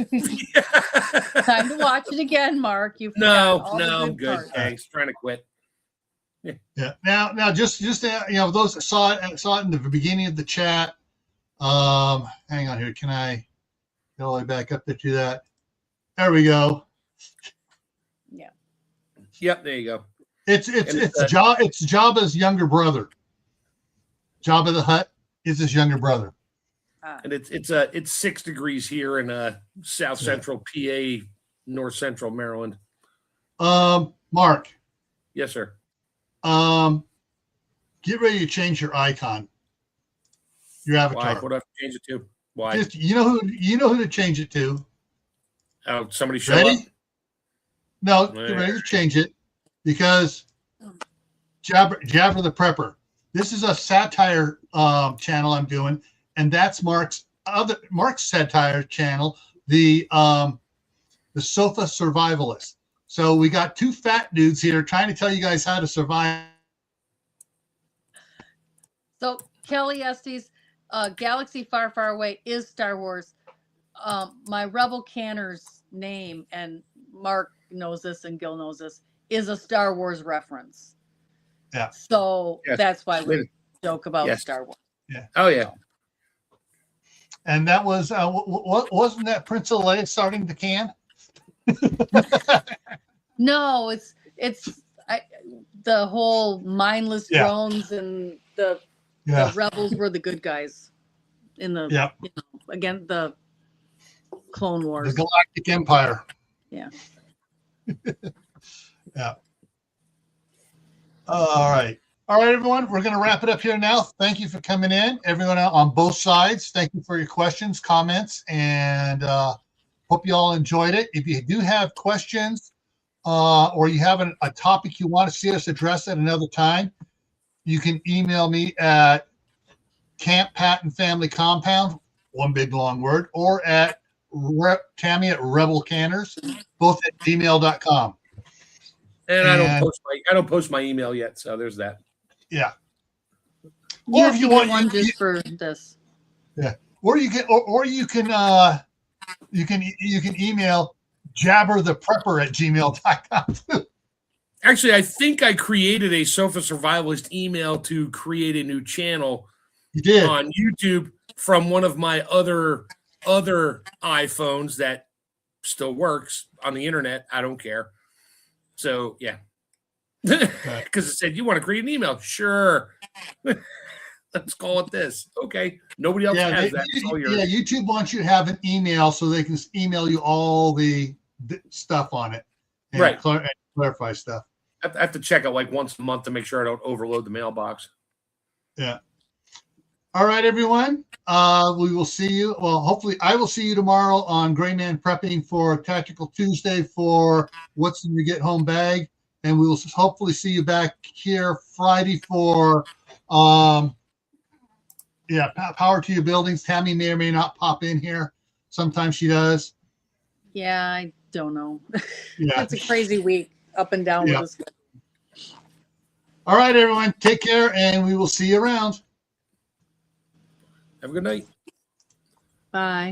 Speaker 3: Time to watch it again, Mark.
Speaker 1: No, I'm good.
Speaker 3: Parts.
Speaker 1: Thanks. Trying to quit.
Speaker 2: Yeah. Now, just those that saw it in the beginning of the chat. Hang on here. Can I go all the way back up to that? There we go.
Speaker 3: Yeah.
Speaker 1: Yep. There you go.
Speaker 2: It's Jabba's younger brother. Jabba the Hutt is his younger brother.
Speaker 1: And it's 6 degrees here in South Central PA, North Central Maryland.
Speaker 2: Mark.
Speaker 1: Yes, sir.
Speaker 2: Get ready to change your icon. Your avatar.
Speaker 1: Why? What do I have to change it to? Why?
Speaker 2: Just, you know who to change it to.
Speaker 1: Oh, somebody show
Speaker 2: Ready?
Speaker 1: up?
Speaker 2: No, get ready to change it because Jabber the Prepper. This is a satire channel I'm doing, and that's Mark's satire channel, the Sofa Survivalist. So we got 2 fat dudes here trying to tell you guys how to survive.
Speaker 3: So Kelly Estes, Galaxy Far, Far Away is Star Wars. My Rebel Canner's name, and Mark knows this and Gil knows this, is a Star Wars reference.
Speaker 2: Yeah.
Speaker 3: So that's why we joke about Star Wars.
Speaker 2: Yeah.
Speaker 1: Oh, yeah.
Speaker 2: And that was, wasn't that Princess Leia starting to can?
Speaker 3: No, it's the whole mindless drones and the rebels were the good guys in the again the Clone Wars,
Speaker 2: the Galactic Empire.
Speaker 3: Yeah.
Speaker 2: Yeah. All right. All right, everyone, we're going to wrap it up here now. Thank you for coming in. Everyone out on both sides, thank you for your questions, comments, and hope you all enjoyed it. If you do have questions or you have a topic you want to see us address at another time, you can email me at Camp Patton Family Compound, one big long word, or at Tammy at Rebel Canners, both at gmail.com.
Speaker 1: And I don't post my email yet, so there's that.
Speaker 2: Yeah.
Speaker 3: You
Speaker 2: Or
Speaker 3: have
Speaker 2: if
Speaker 3: to
Speaker 2: you
Speaker 3: get
Speaker 2: want,
Speaker 3: one just for this.
Speaker 2: or you can, or you can email jabbertheprepper@gmail.com.
Speaker 1: Actually, I think I created a Sofa Survivalist email to create a new channel
Speaker 2: You did.
Speaker 1: on YouTube from one of my other iPhones that still works on the internet. I don't care. So yeah. Because it said, you want to create an email? Sure. Let's call it this. Okay. Nobody else has that. It's all yours.
Speaker 2: Yeah, YouTube wants you to have an email so they can email you all the stuff on it. And
Speaker 1: Right.
Speaker 2: and clarify stuff.
Speaker 1: I have to check it like once a month to make sure I don't overload the mailbox.
Speaker 2: Yeah. All right, everyone. We will see you. Well, hopefully I will see you tomorrow on Gray Man Prepping for Tactical Tuesday for What's in Your Get Home Bag. And we will hopefully see you back here Friday for Power to Your Buildings. Tammy may or may not pop in here. Sometimes she does.
Speaker 3: Yeah, I don't know.
Speaker 2: Yeah.
Speaker 3: It's a crazy week, up and down
Speaker 2: Yeah.
Speaker 3: with this.
Speaker 2: All right, everyone. Take care, and we will see you around.
Speaker 1: Have a good night.
Speaker 3: Bye.